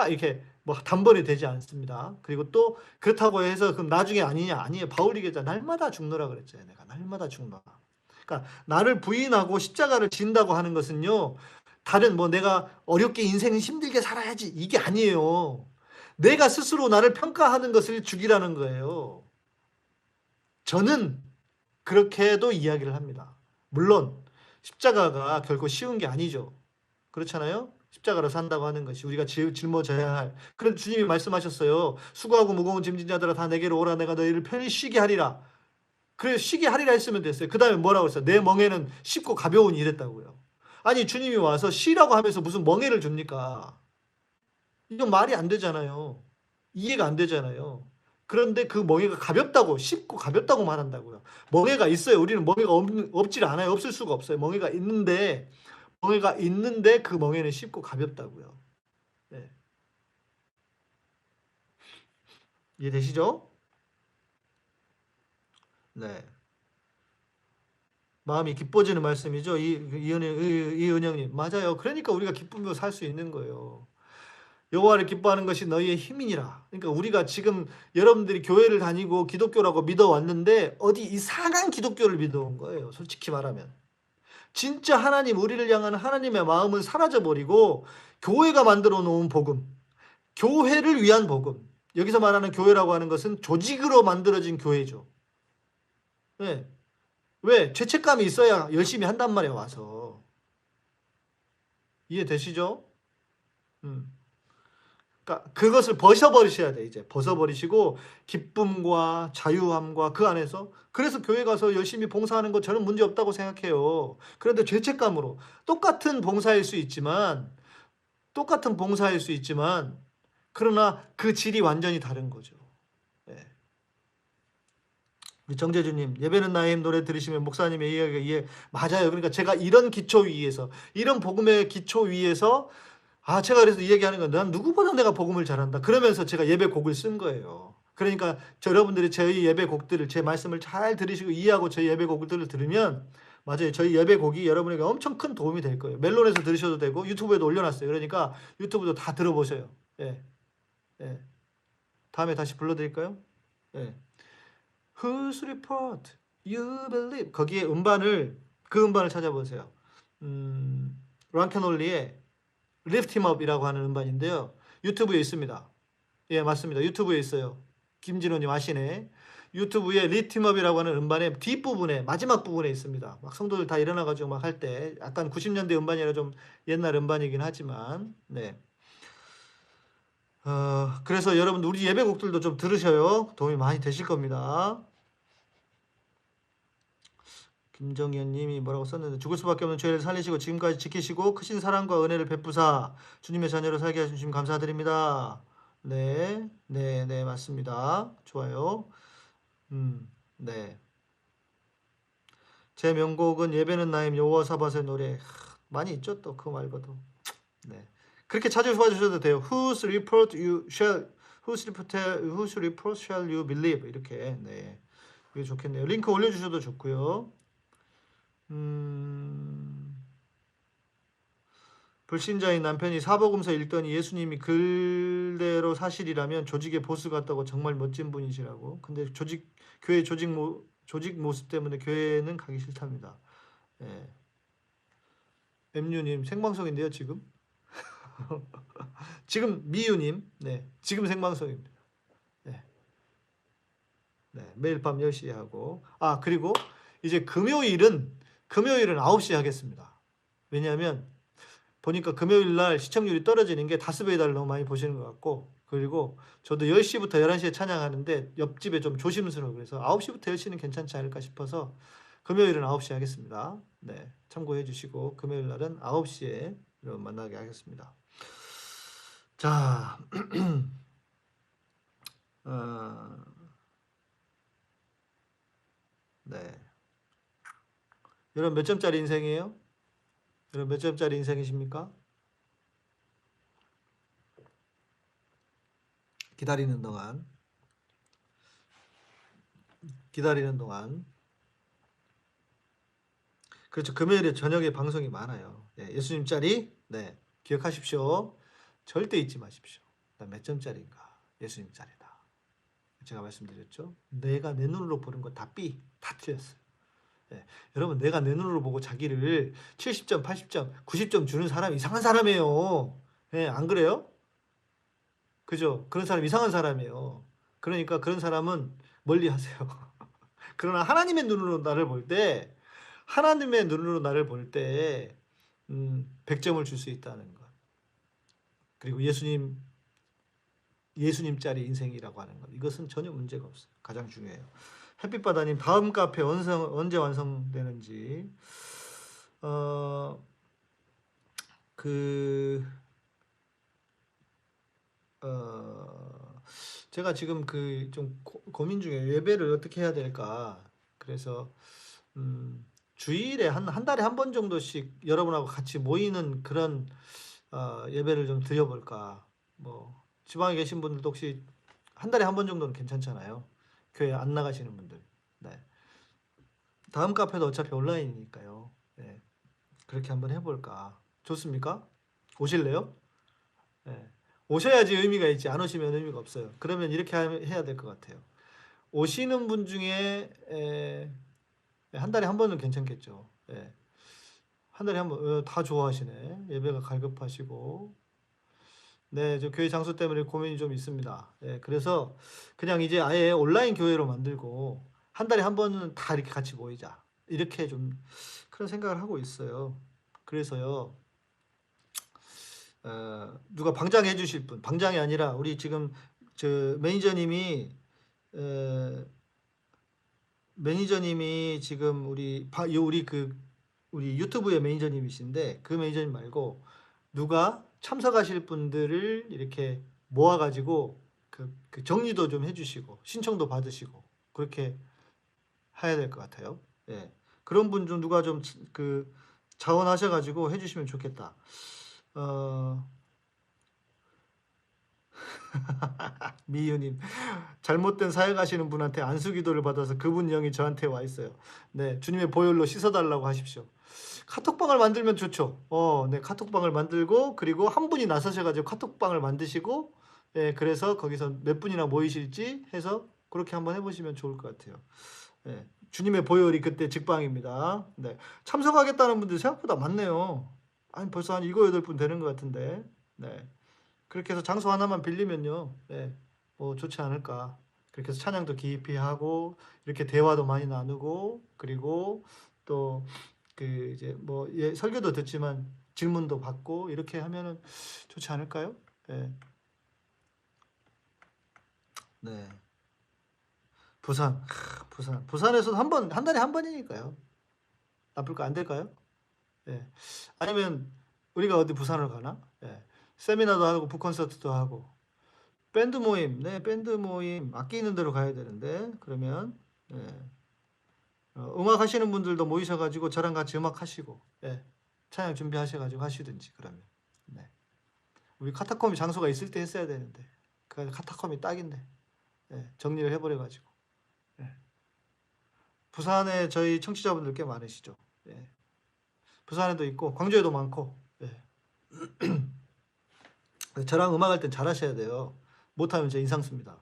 이렇게 뭐 단번에 되지 않습니다. 그리고 또 그렇다고 해서 그럼 나중에 아니에요. 바울이 기자 날마다 죽노라 그랬잖아요. 내가 날마다 죽노라. 그러니까 나를 부인하고 십자가를 진다고 하는 것은요. 다른 내가 어렵게 인생을 힘들게 살아야지 이게 아니에요. 내가 스스로 나를 평가하는 것을 죽이라는 거예요. 저는 그렇게도 이야기를 합니다. 물론 십자가가 결코 쉬운 게 아니죠. 그렇잖아요. 십자가로 산다고 하는 것이 우리가 짊어져야 할. 그런데 주님이 말씀하셨어요. 수고하고 무거운 짐진 자들아 다 내게로 오라. 내가 너희를 편히 쉬게 하리라. 그래 쉬게 하리라 했으면 됐어요. 그 다음에 뭐라고 했어요? 내 멍에는 쉽고 가벼우니 이랬다고요. 아니 주님이 와서 쉬라고 하면서 무슨 멍에를 줍니까? 이건 말이 안 되잖아요. 이해가 안 되잖아요. 그런데 그 멍에가 쉽고 가볍다고 말한다고요. 멍에가 있어요. 우리는 멍에가 없질 않아요. 없을 수가 없어요. 멍에가 있는데 그 멍에는 쉽고 가볍다고요. 네. 이해되시죠? 네. 마음이 기뻐지는 말씀이죠. 이은영님. 맞아요. 그러니까 우리가 기쁘며 살 수 있는 거예요. 여호와를 기뻐하는 것이 너희의 힘이니라. 그러니까 우리가 지금 여러분들이 교회를 다니고 기독교라고 믿어왔는데 어디 이상한 기독교를 믿어온 거예요. 솔직히 말하면. 진짜 우리를 향하는 하나님의 마음은 사라져버리고 교회가 만들어 놓은 복음, 교회를 위한 복음. 여기서 말하는 교회라고 하는 것은 조직으로 만들어진 교회죠. 네. 왜? 죄책감이 있어야 열심히 한단 말이에요. 와서. 이해되시죠? 그러니까 그것을 벗어버리셔야 돼. 이제 벗어버리시고 기쁨과 자유함과 그 안에서 그래서 교회 가서 열심히 봉사하는 거 저는 문제 없다고 생각해요. 그런데 죄책감으로 똑같은 봉사일 수 있지만 그러나 그 질이 완전히 다른 거죠. 네. 우리 정재주님, 예배는 나의 힘 노래 들으시면 목사님의 이야기가 맞아요. 그러니까 제가 이런 기초 위에서, 이런 복음의 기초 위에서 제가 그래서 얘기하는 건 난 누구보다 내가 복음을 잘한다. 그러면서 제가 예배곡을 쓴 거예요. 그러니까 여러분들이 저희 예배곡들을 제 말씀을 잘 들으시고 이해하고 저희 예배곡들을 들으면 맞아요. 저희 예배곡이 여러분에게 엄청 큰 도움이 될 거예요. 멜론에서 들으셔도 되고 유튜브에도 올려놨어요. 그러니까 유튜브도 다 들어보세요. 예. 예. 다음에 다시 불러드릴까요? 예. Whose report you believe? 거기에 그 음반을 찾아보세요. 랑캐놀리의 Lift Him Up이라고 하는 음반인데요. 유튜브에 있습니다. 예, 맞습니다. 유튜브에 있어요. 김진호님 아시네. 유튜브에 Lift Him Up이라고 하는 음반의 뒷부분에 마지막 부분에 있습니다. 막 성도들 다 일어나가지고 막 할 때 약간 90년대 음반이라 좀 옛날 음반이긴 하지만 네. 그래서 여러분들 우리 예배곡들도 좀 들으셔요. 도움이 많이 되실 겁니다. 김정현 님이 뭐라고 썼는데 죽을 수밖에 없는 죄를 살리시고 지금까지 지키시고 크신 사랑과 은혜를 베푸사 주님의 자녀로 살게 하신 주님 감사드립니다. 네, 네, 네, 맞습니다. 좋아요. 네. 제 명곡은 예배는 나임 여호와 사밧의 노래. 많이 있죠 또 그거 말고도. 네. 그렇게 찾아봐 주셔도 돼요. Whose report shall you believe? 이렇게. 네. 이게 좋겠네요. 링크 올려주셔도 좋고요. 불신자인 남편이 사복음서 읽더니 예수님이 글대로 사실이라면 조직의 보스 같다고 정말 멋진 분이시라고. 근데 교회 조직 모습 때문에 교회는 가기 싫답니다. 예. 엠유님 생방송인데요 지금. 지금 미유님, 네, 지금 생방송입니다. 네. 네, 매일 밤 10시에 하고. 그리고 이제 금요일은 9시에 하겠습니다. 왜냐하면 보니까 금요일 날 시청률이 떨어지는 게 다스베이다를 너무 많이 보시는 것 같고, 그리고 저도 10시부터 11시에 찬양하는데 옆집에 좀 조심스러워. 그래서 9시부터 10시는 괜찮지 않을까 싶어서 금요일은 9시에 하겠습니다. 네, 참고해 주시고 금요일 날은 9시에 만나게 하겠습니다. 자, 네. 여러분 몇 점짜리 인생이에요? 여러분 몇 점짜리 인생이십니까? 기다리는 동안 그렇죠. 금요일에 저녁에 방송이 많아요. 네, 예수님 짤이 네, 기억하십시오. 절대 잊지 마십시오. 나 몇 점짜리인가? 예수님 짤이다. 제가 말씀드렸죠. 내가 내 눈으로 보는 거 다 틀렸어요. 네, 여러분 내가 내 눈으로 보고 자기를 70점, 80점, 90점 주는 사람 이상한 사람이에요. 네, 안 그래요? 그죠? 그런 사람 이상한 사람이에요. 그러니까 그런 사람은 멀리 하세요. 그러나 하나님의 눈으로 나를 볼 때 100점을 줄 수 있다는 것. 그리고 예수님짜리 인생이라고 하는 것. 이것은 전혀 문제가 없어요. 가장 중요해요. 햇빛바다님 다음 카페 언제 완성되는지. 제가 지금 좀 고민 중에 예배를 어떻게 해야 될까. 그래서 주일에 한 달에 한 번 정도씩 여러분하고 같이 모이는 그런 예배를 좀 드려볼까. 뭐 지방에 계신 분들도 혹시 한 달에 한 번 정도는 괜찮잖아요. 교회 안 나가시는 분들. 네. 다음 카페도 어차피 온라인이니까요. 네. 그렇게 한번 해볼까. 좋습니까? 오실래요? 네. 오셔야지 의미가 있지. 안 오시면 의미가 없어요. 그러면 이렇게 해야 될 것 같아요. 오시는 분 중에 한 달에 한 번은 괜찮겠죠. 예. 한 달에 한 번, 다 좋아하시네. 예배가 갈급하시고. 네, 저 교회 장소 때문에 고민이 좀 있습니다. 예, 그래서 그냥 이제 아예 온라인 교회로 만들고 한 달에 한 번은 다 이렇게 같이 모이자. 이렇게 좀 그런 생각을 하고 있어요. 그래서요, 누가 방장해 주실 분, 방장이 아니라 우리 지금 저 매니저님이 지금 우리 유튜브의 매니저님이신데 그 매니저님 말고 누가 참석하실 분들을 이렇게 모아가지고 그 정리도 좀 해주시고 신청도 받으시고 그렇게 해야 될 것 같아요. 예, 그런 분 좀 누가 좀 자원하셔가지고 해주시면 좋겠다. 미유님 잘못된 사역하시는 분한테 안수기도를 받아서 그분 영이 저한테 와 있어요. 네, 주님의 보혈로 씻어달라고 하십시오. 카톡방을 만들면 좋죠. 네, 카톡방을 만들고 그리고 한 분이 나서셔가지고 카톡방을 만드시고, 예, 그래서 거기서 몇 분이나 모이실지 해서 그렇게 한번 해보시면 좋을 것 같아요. 예, 주님의 보혈이 그때 직방입니다. 네, 참석하겠다는 분들 생각보다 많네요. 아니 벌써 한 7, 8분 되는 것 같은데. 네. 그렇게 해서 장소 하나만 빌리면요, 네, 뭐 좋지 않을까. 그렇게 해서 찬양도 깊이 하고 이렇게 대화도 많이 나누고 그리고 또 이제 뭐 설교도 듣지만 질문도 받고 이렇게 하면은 좋지 않을까요? 네. 네. 부산에서도 한 달에 한 번이니까요. 나쁠까? 안 될까요? 예. 아니면 우리가 어디 부산을 가나? 예. 세미나도 하고 북콘서트도 하고 밴드 모임, 네, 밴드 모임 악기 있는 대로 가야 되는데 그러면 예. 음악 하시는 분들도 모이셔가지고 저랑 같이 음악 하시고 예. 찬양 준비하셔가지고 하시든지 그러면 네. 우리 카타콤이 장소가 있을 때 했어야 되는데 그 카타콤이 딱인데 예. 정리를 해버려가지고 예. 부산에 저희 청취자분들 꽤 많으시죠. 예. 부산에도 있고 광주에도 많고 예. 저랑 음악할 땐 잘하셔야 돼요. 못하면 제 인상 씁니다.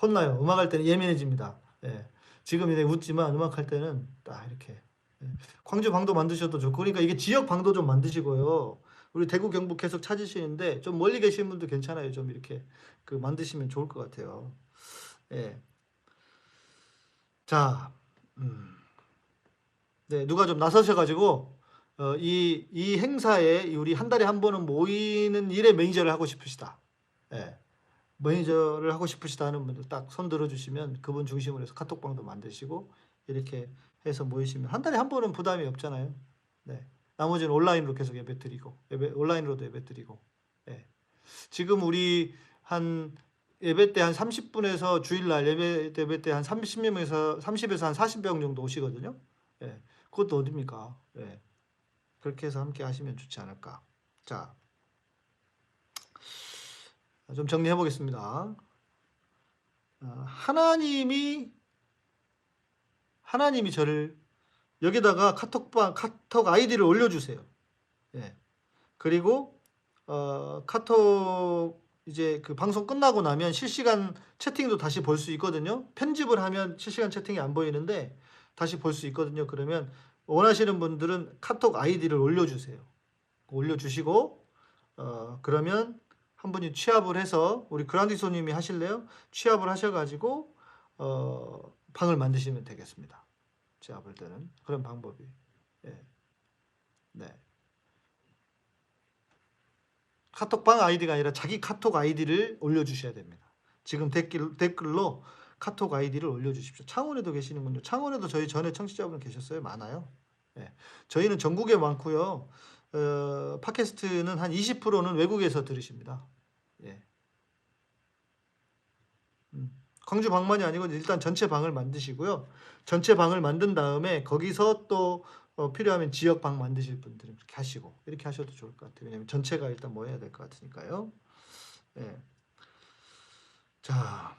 혼나요. 음악할 때는 예민해집니다. 예. 지금 이제 웃지만 음악할 때는 딱 이렇게 예. 광주 방도 만드셔도 좋고 그러니까 이게 지역 방도 좀 만드시고요. 우리 대구 경북 계속 찾으시는데 좀 멀리 계신 분도 괜찮아요. 좀 이렇게 그 만드시면 좋을 것 같아요. 예. 자, 네, 누가 좀 나서셔가지고 이 행사에 우리 한 달에 한 번은 모이는 일에 매니저를 하고 싶으시다. 예. 매니저를 하고 싶으시다 하는 분들 딱 손 들어주시면 그분 중심으로 해서 카톡방도 만드시고 이렇게 해서 모이시면 한 달에 한 번은 부담이 없잖아요. 네. 나머지는 온라인으로 계속 예배 드리고 온라인으로도 예배 드리고 예. 지금 우리 한 예배 때 한 30분에서 주일날 예배 때 한 30명에서 한 40명 정도 오시거든요. 예. 그것도 어딥니까? 예. 그렇게 해서 함께 하시면 좋지 않을까. 자, 좀 정리해 보겠습니다. 하나님이 저를 여기다가 카톡 아이디를 올려주세요. 예. 그리고 카톡 이제 그 방송 끝나고 나면 실시간 채팅도 다시 볼 수 있거든요. 편집을 하면 실시간 채팅이 안 보이는데 다시 볼 수 있거든요. 그러면 원하시는 분들은 카톡 아이디를 올려주세요. 올려주시고 그러면 한 분이 취합을 해서 우리 그란디소님이 하실래요? 취합을 하셔가지고 방을 만드시면 되겠습니다. 제가 볼 때는 그런 방법이. 예. 네. 카톡방 아이디가 아니라 자기 카톡 아이디를 올려주셔야 됩니다. 지금 댓글로 카톡 아이디를 올려주십시오. 창원에도 계시는군요. 창원에도 저희 전에 청취자분 계셨어요? 많아요. 예. 저희는 전국에 많고요. 팟캐스트는 한 20%는 외국에서 들으십니다. 예. 광주 방만이 아니고 일단 전체 방을 만드시고요. 전체 방을 만든 다음에 거기서 또 필요하면 지역 방 만드실 분들은 그렇게 하시고 이렇게 하셔도 좋을 것 같아요. 왜냐하면 전체가 일단 모여야 될 것 같으니까요. 예. 자,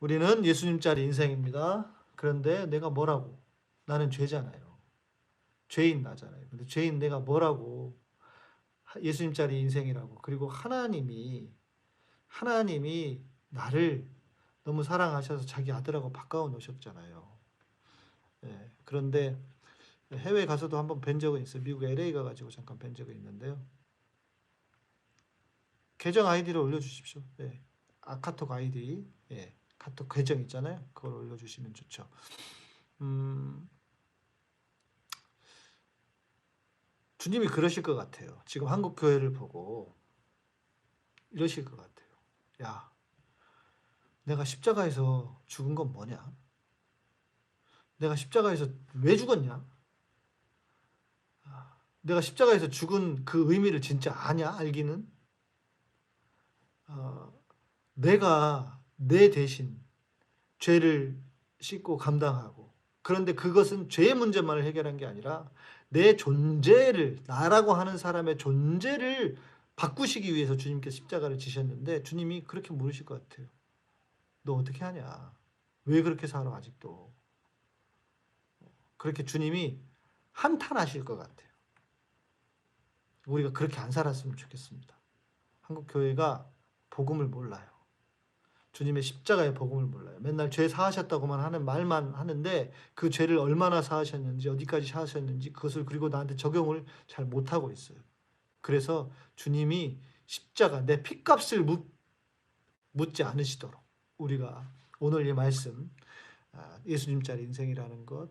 우리는 예수님짜리 인생입니다. 그런데 내가 뭐라고? 나는 죄잖아요. 죄인 나잖아요. 근데 죄인 내가 뭐라고? 예수님짜리 인생이라고. 그리고 하나님이 나를 너무 사랑하셔서 자기 아들하고 바꿔 놓으셨잖아요. 예, 그런데 해외 가서도 한번 뵌 적은 있어요. 미국 LA 가가지고 잠깐 뵌 적은 있는데요. 계정 아이디를 올려주십시오. 예, 카톡 아이디, 예, 카톡 계정 있잖아요. 그걸 올려주시면 좋죠. 주님이 그러실 것 같아요. 지금 한국 교회를 보고 이러실 것 같아요. 야, 내가 십자가에서 죽은 건 뭐냐? 내가 십자가에서 왜 죽었냐? 내가 십자가에서 죽은 그 의미를 진짜 아냐? 알기는? 내가 내 대신 죄를 씻고 감당하고 그런데 그것은 죄의 문제만을 해결한 게 아니라 내 존재를 나라고 하는 사람의 존재를 바꾸시기 위해서 주님께서 십자가를 지셨는데 주님이 그렇게 물으실 것 같아요. 너 어떻게 하냐? 왜 그렇게 살아 아직도? 그렇게 주님이 한탄하실 것 같아요. 우리가 그렇게 안 살았으면 좋겠습니다. 한국 교회가 복음을 몰라요. 주님의 십자가의 복음을 몰라요. 맨날 죄 사하셨다고만 하는 말만 하는데 그 죄를 얼마나 사하셨는지 어디까지 사하셨는지 그것을 그리고 나한테 적용을 잘 못하고 있어요. 그래서 주님이 십자가 내 핏값을 묻지 않으시도록 우리가 오늘 이 말씀 예수님짜리 인생이라는 것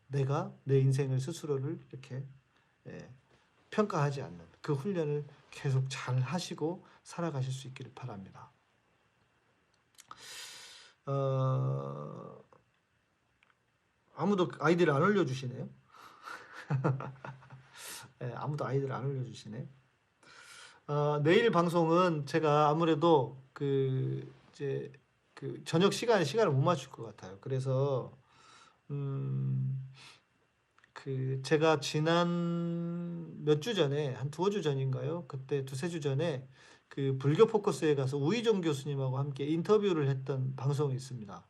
내가 내 인생을 스스로를 이렇게 평가하지 않는 그 훈련을 계속 잘 하시고 살아가실 수 있기를 바랍니다. 아무도 아이디를 안 올려주시네요. 네, 아무도 아이디를 안 올려주시네. 내일 방송은 제가 아무래도 이제 저녁 시간을 못 맞출 것 같아요. 그래서 제가 지난 몇 주 전에 한 두어 주 전인가요? 그때 두세 주 전에 그 불교 포커스에 가서 우희종 교수님하고 함께 인터뷰를 했던 방송이 있습니다.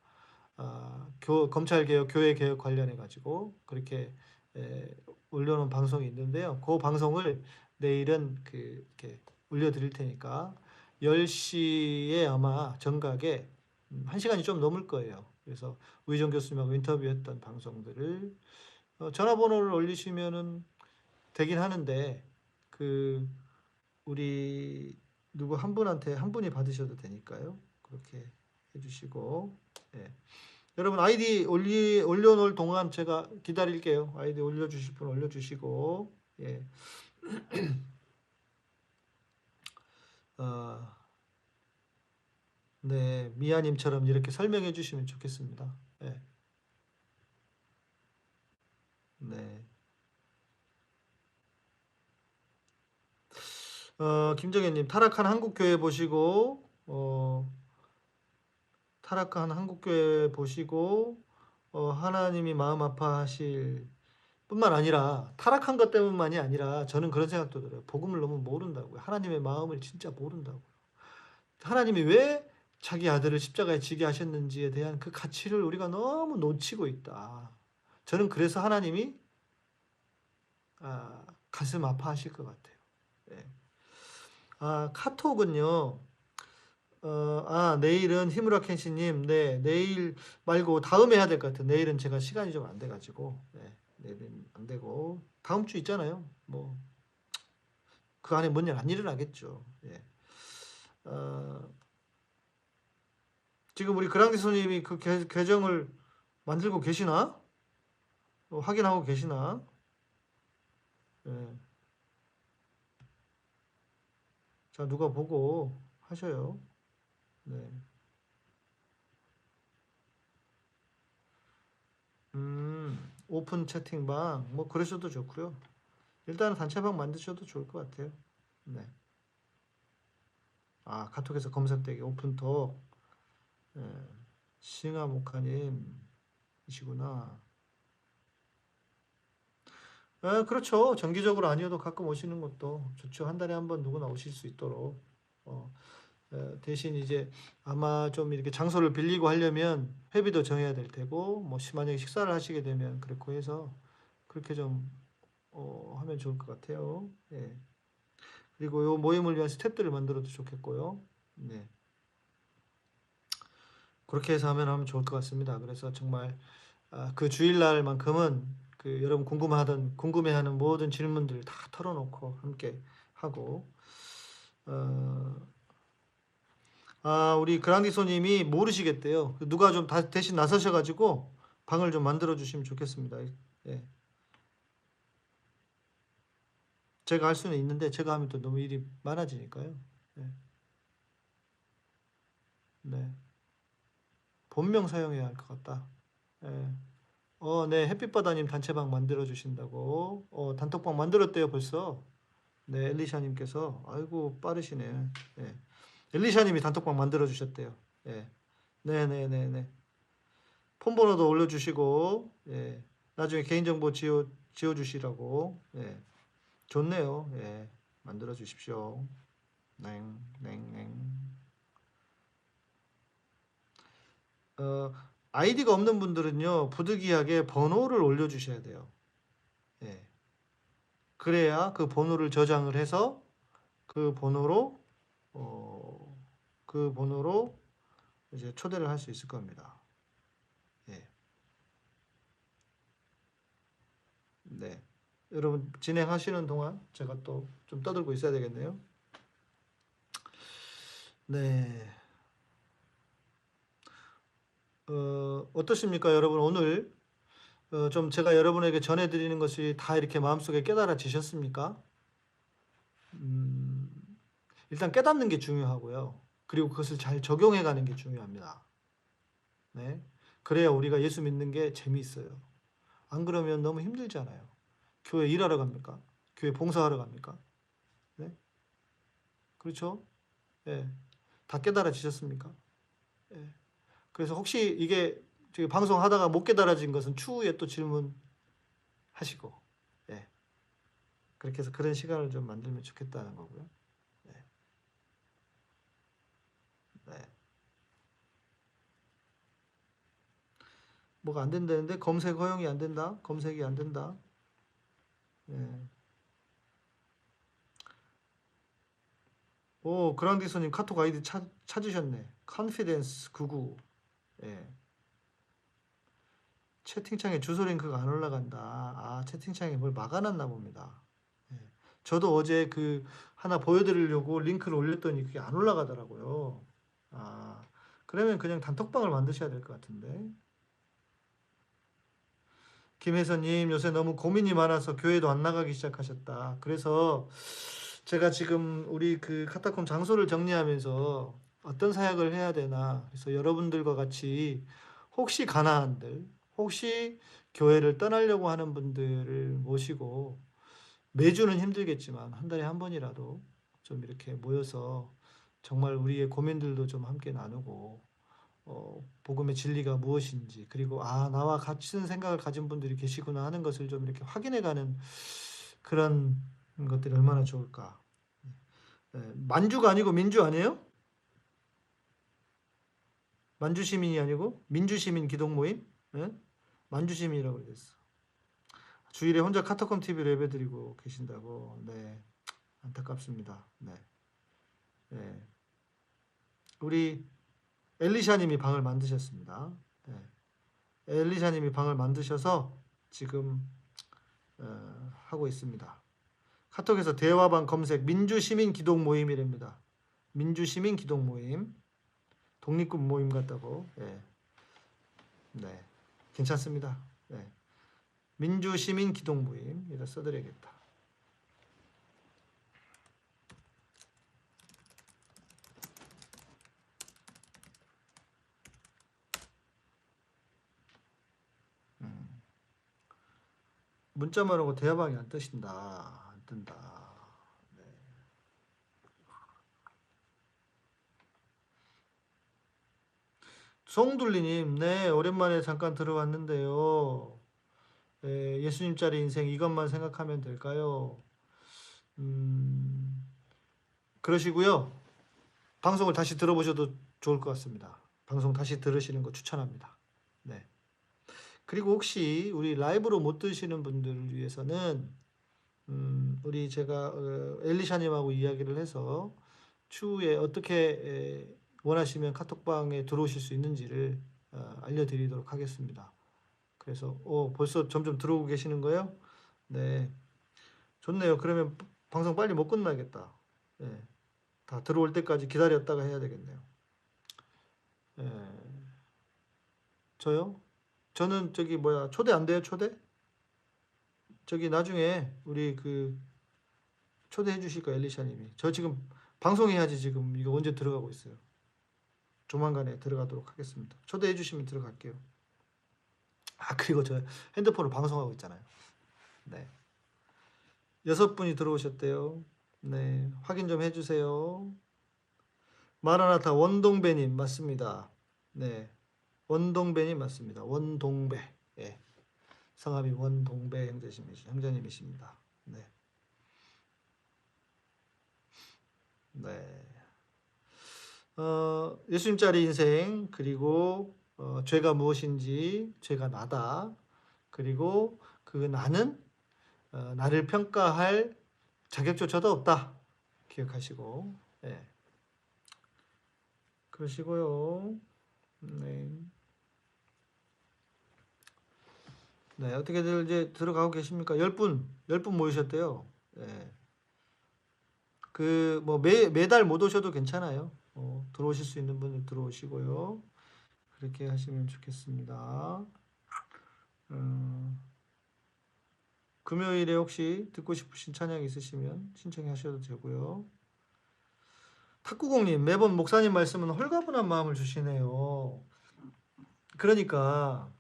검찰개혁, 교회개혁 관련해 가지고 그렇게 올려놓은 방송이 있는데요. 그 방송을 내일은 이렇게 올려드릴 테니까 10시에 아마 정각에 1시간이 좀 넘을 거예요. 그래서 우희정 교수님하고 인터뷰했던 방송들을 전화번호를 올리시면은 되긴 하는데 우리 누구 한 분한테 한 분이 받으셔도 되니까요. 그렇게 해주시고 여러분 아이디 올려놓을 동안 제가 기다릴게요. 아이디 올려주실 분 올려주시고 네, 미아님처럼 이렇게 설명해 주시면 좋겠습니다. 네. 김정현님 타락한 한국교회 보시고 하나님이 마음 아파하실 뿐만 아니라 타락한 것 때문만이 아니라 저는 그런 생각도 들어요. 복음을 너무 모른다고요. 하나님의 마음을 진짜 모른다고요. 하나님이 왜 자기 아들을 십자가에 지게 하셨는지에 대한 그 가치를 우리가 너무 놓치고 있다. 저는 그래서 하나님이 가슴 아파하실 것 같아요. 카톡은요. 내일은 히무라 켄시님, 네, 내일 말고 다음에 해야 될 것 같아요. 내일은 제가 시간이 좀 안 돼가지고, 내일은 안 되고 다음 주 있잖아요. 뭐 그 안에 뭔 일 안 일어나겠죠. 지금 우리 그랑디 손님이 그 계정을 만들고 계시나? 확인하고 계시나? 자, 누가 보고 하셔요. 네. 오픈 채팅방 뭐 그러셔도 좋고요. 일단은 단체방 만드셔도 좋을 것 같아요. 네. 카톡에서 검색되기 오픈톡. 싱하 목사님이시구나. 그렇죠. 정기적으로 아니어도 가끔 오시는 것도 좋죠. 한 달에 한 번 누구나 오실 수 있도록. 대신 이제 아마 좀 이렇게 장소를 빌리고 하려면 회비도 정해야 될 테고, 뭐 만약에 식사를 하시게 되면 그렇고 해서 그렇게 좀 하면 좋을 것 같아요. 그리고 요 모임을 위한 스텝들을 만들어도 좋겠고요. 네. 그렇게 해서 하면 좋을 것 같습니다. 그래서 정말 그 주일날만큼은 여러분 궁금해하는 모든 질문들 다 털어놓고 함께 하고 우리 그랑디소님이 모르시겠대요. 누가 좀 대신 나서셔가지고 방을 좀 만들어 주시면 좋겠습니다. 제가 할 수는 있는데 제가 하면 또 너무 일이 많아지니까요. 네. 본명 사용해야 할 것 같다. 네, 햇빛바다님 단체방 만들어 주신다고. 단톡방 만들었대요 벌써. 네, 엘리샤님께서 아이고 빠르시네. 엘리샤님이 단톡방 만들어 주셨대요. 네네네네. 폰번호도 올려주시고, 나중에 개인정보 지워주시라고. 좋네요. 만들어 주십시오. 아이디가 없는 분들은요, 부득이하게 번호를 올려주셔야 돼요. 그래야 그 번호를 저장을 해서 그 번호로 이제 초대를 할 수 있을 겁니다. 네. 여러분 진행하시는 동안 제가 또 좀 떠들고 있어야 되겠네요. 네. 어떠십니까, 여러분? 오늘 좀 제가 여러분에게 전해드리는 것이 다 이렇게 마음속에 깨달아지셨습니까? 일단 깨닫는 게 중요하고요. 그리고 그것을 잘 적용해가는 게 중요합니다. 네. 그래야 우리가 예수 믿는 게 재미있어요. 안 그러면 너무 힘들잖아요. 교회 일하러 갑니까? 교회 봉사하러 갑니까? 네? 그렇죠? 예. 다 깨달아지셨습니까? 예. 그래서 혹시 이게 저기 방송하다가 못 깨달아진 것은 추후에 또 질문하시고, 예. 그렇게 해서 그런 시간을 좀 만들면 좋겠다는 거고요. 네. 네. 뭐가 안 된다는데 검색 허용이 안 된다? 검색이 안 된다? 예. 오, 그랑디소님 카톡 아이디 찾으셨네. 컨피던스 99. 예. 채팅창에 주소 링크가 안 올라간다. 아, 채팅창에 뭘 막아놨나 봅니다. 예. 저도 어제 그 하나 보여드리려고 링크를 올렸더니 그게 안 올라가더라고요. 아, 그러면 그냥 단톡방을 만드셔야 될 것 같은데. 김혜선님, 요새 너무 고민이 많아서 교회도 안 나가기 시작하셨다. 그래서 제가 지금 우리 그 카타콤 장소를 정리하면서 어떤 사역을 해야 되나. 그래서 여러분들과 같이 혹시 가난한들, 혹시 교회를 떠나려고 하는 분들을 모시고 매주는 힘들겠지만 한 달에 한 번이라도 좀 이렇게 모여서 정말 우리의 고민들도 좀 함께 나누고 복음의 진리가 무엇인지, 그리고 아, 나와 같은 생각을 가진 분들이 계시구나 하는 것을 좀 이렇게 확인해가는 그런 것들이 얼마나 좋을까. 만주가 아니고 민주 아니에요? 만주 시민이 아니고 민주 시민 기독 모임? 예? 만주 시민이라고 그랬어. 주일에 혼자 카타콤 TV로 예배드리고 계신다고. 네, 안타깝습니다. 네, 네. 우리 엘리샤님이 방을 만드셨습니다. 네. 엘리샤님이 방을 만드셔서 지금 하고 있습니다. 카톡에서 대화방 검색 민주시민 기독 모임이랍니다. 민주시민 기독 모임, 독립군 모임 같다고. 네, 네. 괜찮습니다. 네. 민주시민 기독 모임 이라 써드려야겠다. 문자만 오고 대화방이 안 뜨신다. 안 뜬다. 네. 송둘리님, 네, 오랜만에 잠깐 들어왔는데요. 네, 예수님짜리 인생 이것만 생각하면 될까요? 그러시고요. 방송을 다시 들어보셔도 좋을 것 같습니다. 방송 다시 들으시는 거 추천합니다. 네. 그리고 혹시 우리 라이브로 못 들으시는 분들을 위해서는 우리 제가 엘리샤님하고 이야기를 해서 추후에 어떻게 원하시면 카톡방에 들어오실 수 있는지를 알려드리도록 하겠습니다. 그래서 벌써 점점 들어오고 계시는 거예요? 네, 좋네요. 그러면 방송 빨리 못 끝나겠다. 네, 다 들어올 때까지 기다렸다가 해야 되겠네요. 저요? 저는 저기 초대 안 돼요? 초대? 저기 나중에 우리 그 초대해 주실 거예요, 엘리샤님이. 저 지금 방송해야지. 지금 이거 언제 들어가고 있어요. 조만간에 들어가도록 하겠습니다. 초대해 주시면 들어갈게요. 아, 그리고 저 핸드폰으로 방송하고 있잖아요. 네, 6분이 들어오셨대요. 네, 확인 좀 해주세요. 마라나타 원동배님 맞습니다. 네, 원동배님 맞습니다. 원동배. 예. 성함이 원동배 형제님이십니다. 네. 네. 예수님짜리 인생, 그리고 죄가 무엇인지, 죄가 나다. 그리고 그 나는 나를 평가할 자격조차도 없다. 기억하시고, 예. 그러시고요. 네. 네, 어떻게들 이제 들어가고 계십니까? 10분 모이셨대요. 예. 그 매달 못 오셔도 괜찮아요. 들어오실 수 있는 분들 들어오시고요. 그렇게 하시면 좋겠습니다. 금요일에 혹시 듣고 싶으신 찬양 있으시면 신청하셔도 되고요. 탁구공님, 매번 목사님 말씀은 홀가분한 마음을 주시네요. 그러니까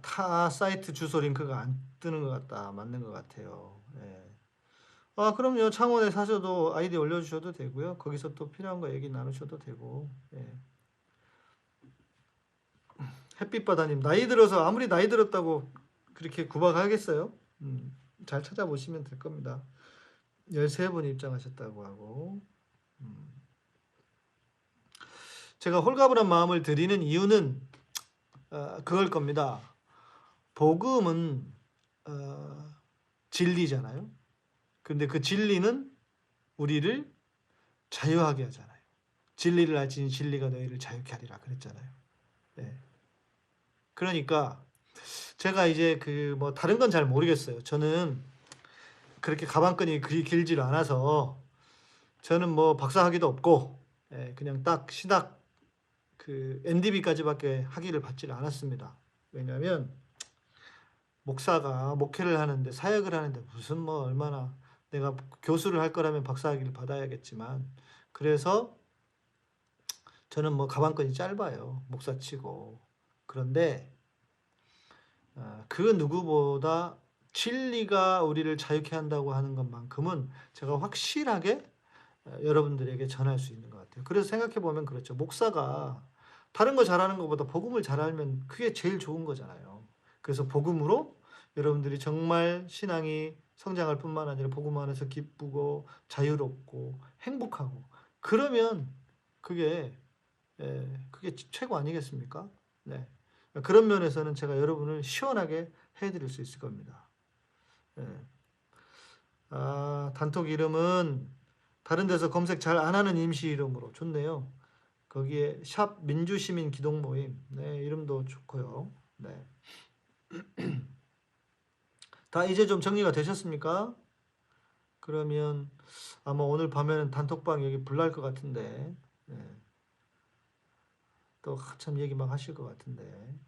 타 사이트 주소 링크가 안 뜨는 것 같다. 맞는 것 같아요. 예. 그럼요. 창원에 사셔도 아이디 올려주셔도 되고요. 거기서 또 필요한 거 얘기 나누셔도 되고. 예. 햇빛바다님, 나이 들어서 아무리 나이 들었다고 그렇게 구박하겠어요? 잘 찾아보시면 될 겁니다. 13분 입장하셨다고 하고. 제가 홀가분한 마음을 드리는 이유는 그걸 겁니다. 복음은 진리잖아요. 근데 그 진리는 우리를 자유하게 하잖아요. 진리를 알지니 진리가 너희를 자유케 하리라 그랬잖아요. 네. 그러니까 제가 이제 뭐 다른 건 잘 모르겠어요. 저는 그렇게 가방끈이 그리 길지를 않아서 저는 뭐 박사학위도 없고 그냥 딱 신학 NDB까지밖에 학위를 받지를 않았습니다. 왜냐하면 목사가 목회를 하는데 사역을 하는데 무슨 뭐 얼마나 내가 교수를 할 거라면 박사학위를 받아야겠지만 그래서 저는 뭐 가방끈이 짧아요. 목사치고. 그런데 그 누구보다 진리가 우리를 자유케 한다고 하는 것만큼은 제가 확실하게 여러분들에게 전할 수 있는 것 같아요. 그래서 생각해 보면 그렇죠. 목사가 다른 거 잘하는 것보다 복음을 잘 알면 그게 제일 좋은 거잖아요. 그래서 복음으로 여러분들이 정말 신앙이 성장할 뿐만 아니라 복음 안에서 기쁘고 자유롭고 행복하고 그러면 그게 최고 아니겠습니까? 네. 그런 면에서는 제가 여러분을 시원하게 해드릴 수 있을 겁니다. 네. 단톡 이름은 다른 데서 검색 잘 안 하는 임시 이름으로 좋네요. 거기에 샵 민주시민 기독모임 네, 이름도 좋고요. 네. 다 이제 좀 정리가 되셨습니까? 그러면 아마 오늘 밤에는 단톡방 여기 불날 것 같은데 네. 또 한참 얘기 막 하실 것 같은데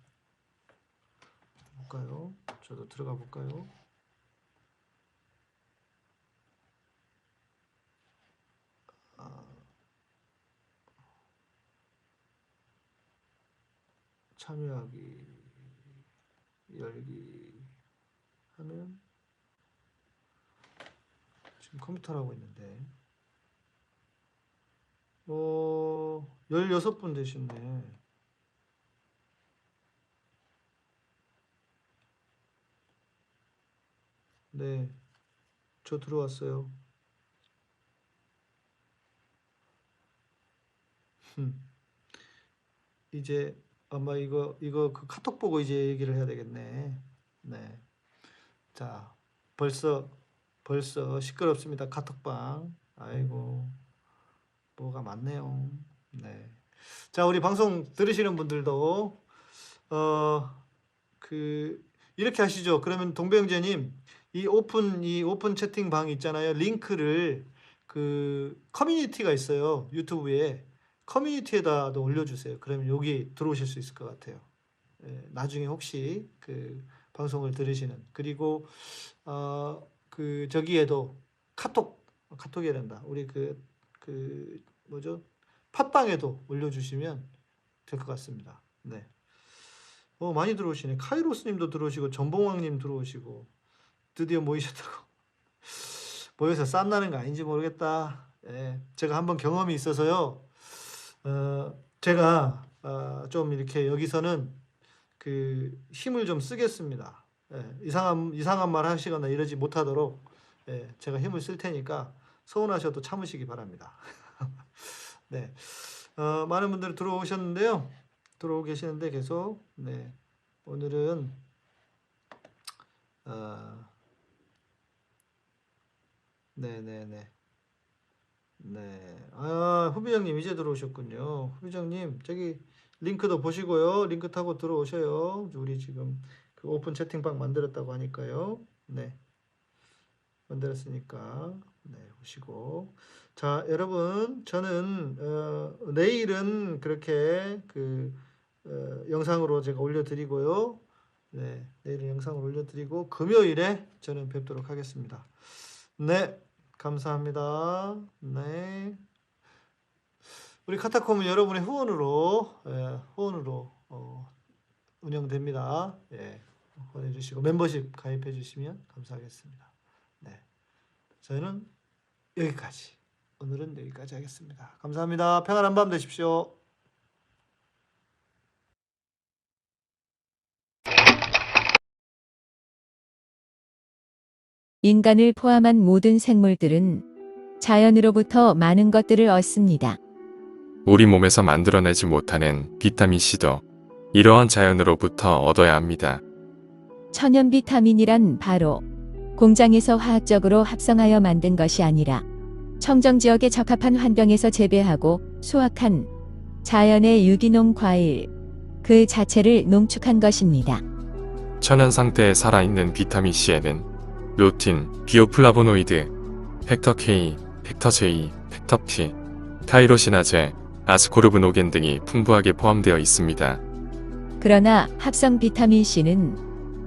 볼까요? 저도 들어가 볼까요? 참여하기 열기 하면 지금 컴퓨터를 하고 있는데 16분 되셨네. 네, 저 들어왔어요. 이제 아마 이거 그 카톡 보고 이제 얘기를 해야 되겠네. 네. 자, 벌써 시끄럽습니다. 카톡방. 아이고, 뭐가 많네요. 네. 자, 우리 방송 들으시는 분들도 이렇게 하시죠. 그러면 동병재님 이 오픈 채팅방 있잖아요. 링크를 커뮤니티가 있어요. 유튜브에 커뮤니티에다도 올려주세요. 그러면 여기 들어오실 수 있을 것 같아요. 나중에 혹시 방송을 들으시는 그리고 저기에도 카톡이 된다. 우리 뭐죠? 팟빵에도 올려주시면 될 것 같습니다. 네. 많이 들어오시네. 카이로스님도 들어오시고 전봉왕님 들어오시고 드디어 모이셨다고. 모여서 쌈 나는 거 아닌지 모르겠다. 제가 한번 경험이 있어서요. 제가 좀 이렇게 여기서는 힘을 좀 쓰겠습니다. 이상한 말 하시거나 이러지 못하도록 제가 힘을 쓸 테니까 서운하셔도 참으시기 바랍니다. 네, 많은 분들이 들어오셨는데요. 들어오고 계시는데 계속 네, 오늘은 네네네. 네. 후비장님 이제 들어오셨군요. 후비장님 저기 링크도 보시고요. 링크 타고 들어오셔요. 우리 지금 오픈 채팅방 만들었다고 하니까요. 네. 만들었으니까 네, 오시고. 자, 여러분 저는 내일은 그렇게 영상으로 제가 올려드리고요. 네, 내일은 영상을 올려드리고 금요일에 저는 뵙도록 하겠습니다. 네. 감사합니다. 네. 우리 카타콤은 여러분의 후원으로 운영됩니다. 예, 보내주시고 멤버십 가입해 주시면 감사하겠습니다. 네, 저희는 여기까지. 오늘은 여기까지 하겠습니다. 감사합니다. 평안한 밤 되십시오. 인간을 포함한 모든 생물들은 자연으로부터 많은 것들을 얻습니다. 우리 몸에서 만들어내지 못하는 비타민C도 이러한 자연으로부터 얻어야 합니다. 천연 비타민이란 바로 공장에서 화학적으로 합성하여 만든 것이 아니라 청정 지역에 적합한 환경에서 재배하고 수확한 자연의 유기농 과일 그 자체를 농축한 것입니다. 천연 상태에 살아있는 비타민C에는 루틴, 비오플라보노이드, 팩터 K, 팩터 J, 팩터 P, 타이로시나제, 아스코르브노겐 등이 풍부하게 포함되어 있습니다. 그러나 합성 비타민C는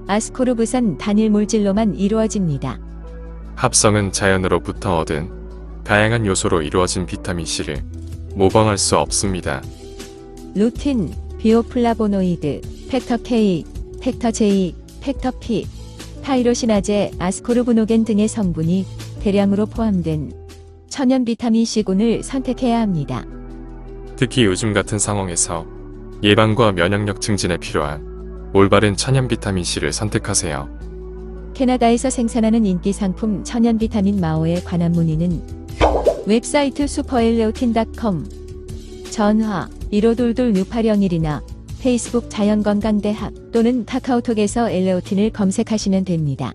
아스코르브산 단일 물질로만 이루어집니다. 합성은 자연으로부터 얻은 다양한 요소로 이루어진 비타민C를 모방할 수 없습니다. 루틴, 비오플라보노이드, 팩터 K, 팩터 J, 팩터 P, 타이로시나제, 아스코르브노겐 등의 성분이 대량으로 포함된 천연 비타민C군을 선택해야 합니다. 특히 요즘 같은 상황에서 예방과 면역력 증진에 필요한 올바른 천연 비타민C를 선택하세요. 캐나다에서 생산하는 인기 상품 천연 비타민 마오에 관한 문의는 웹사이트 superelleotin.com, 전화 1522-6801이나 페이스북 자연건강대학 또는 카카오톡에서 엘레오틴을 검색하시면 됩니다.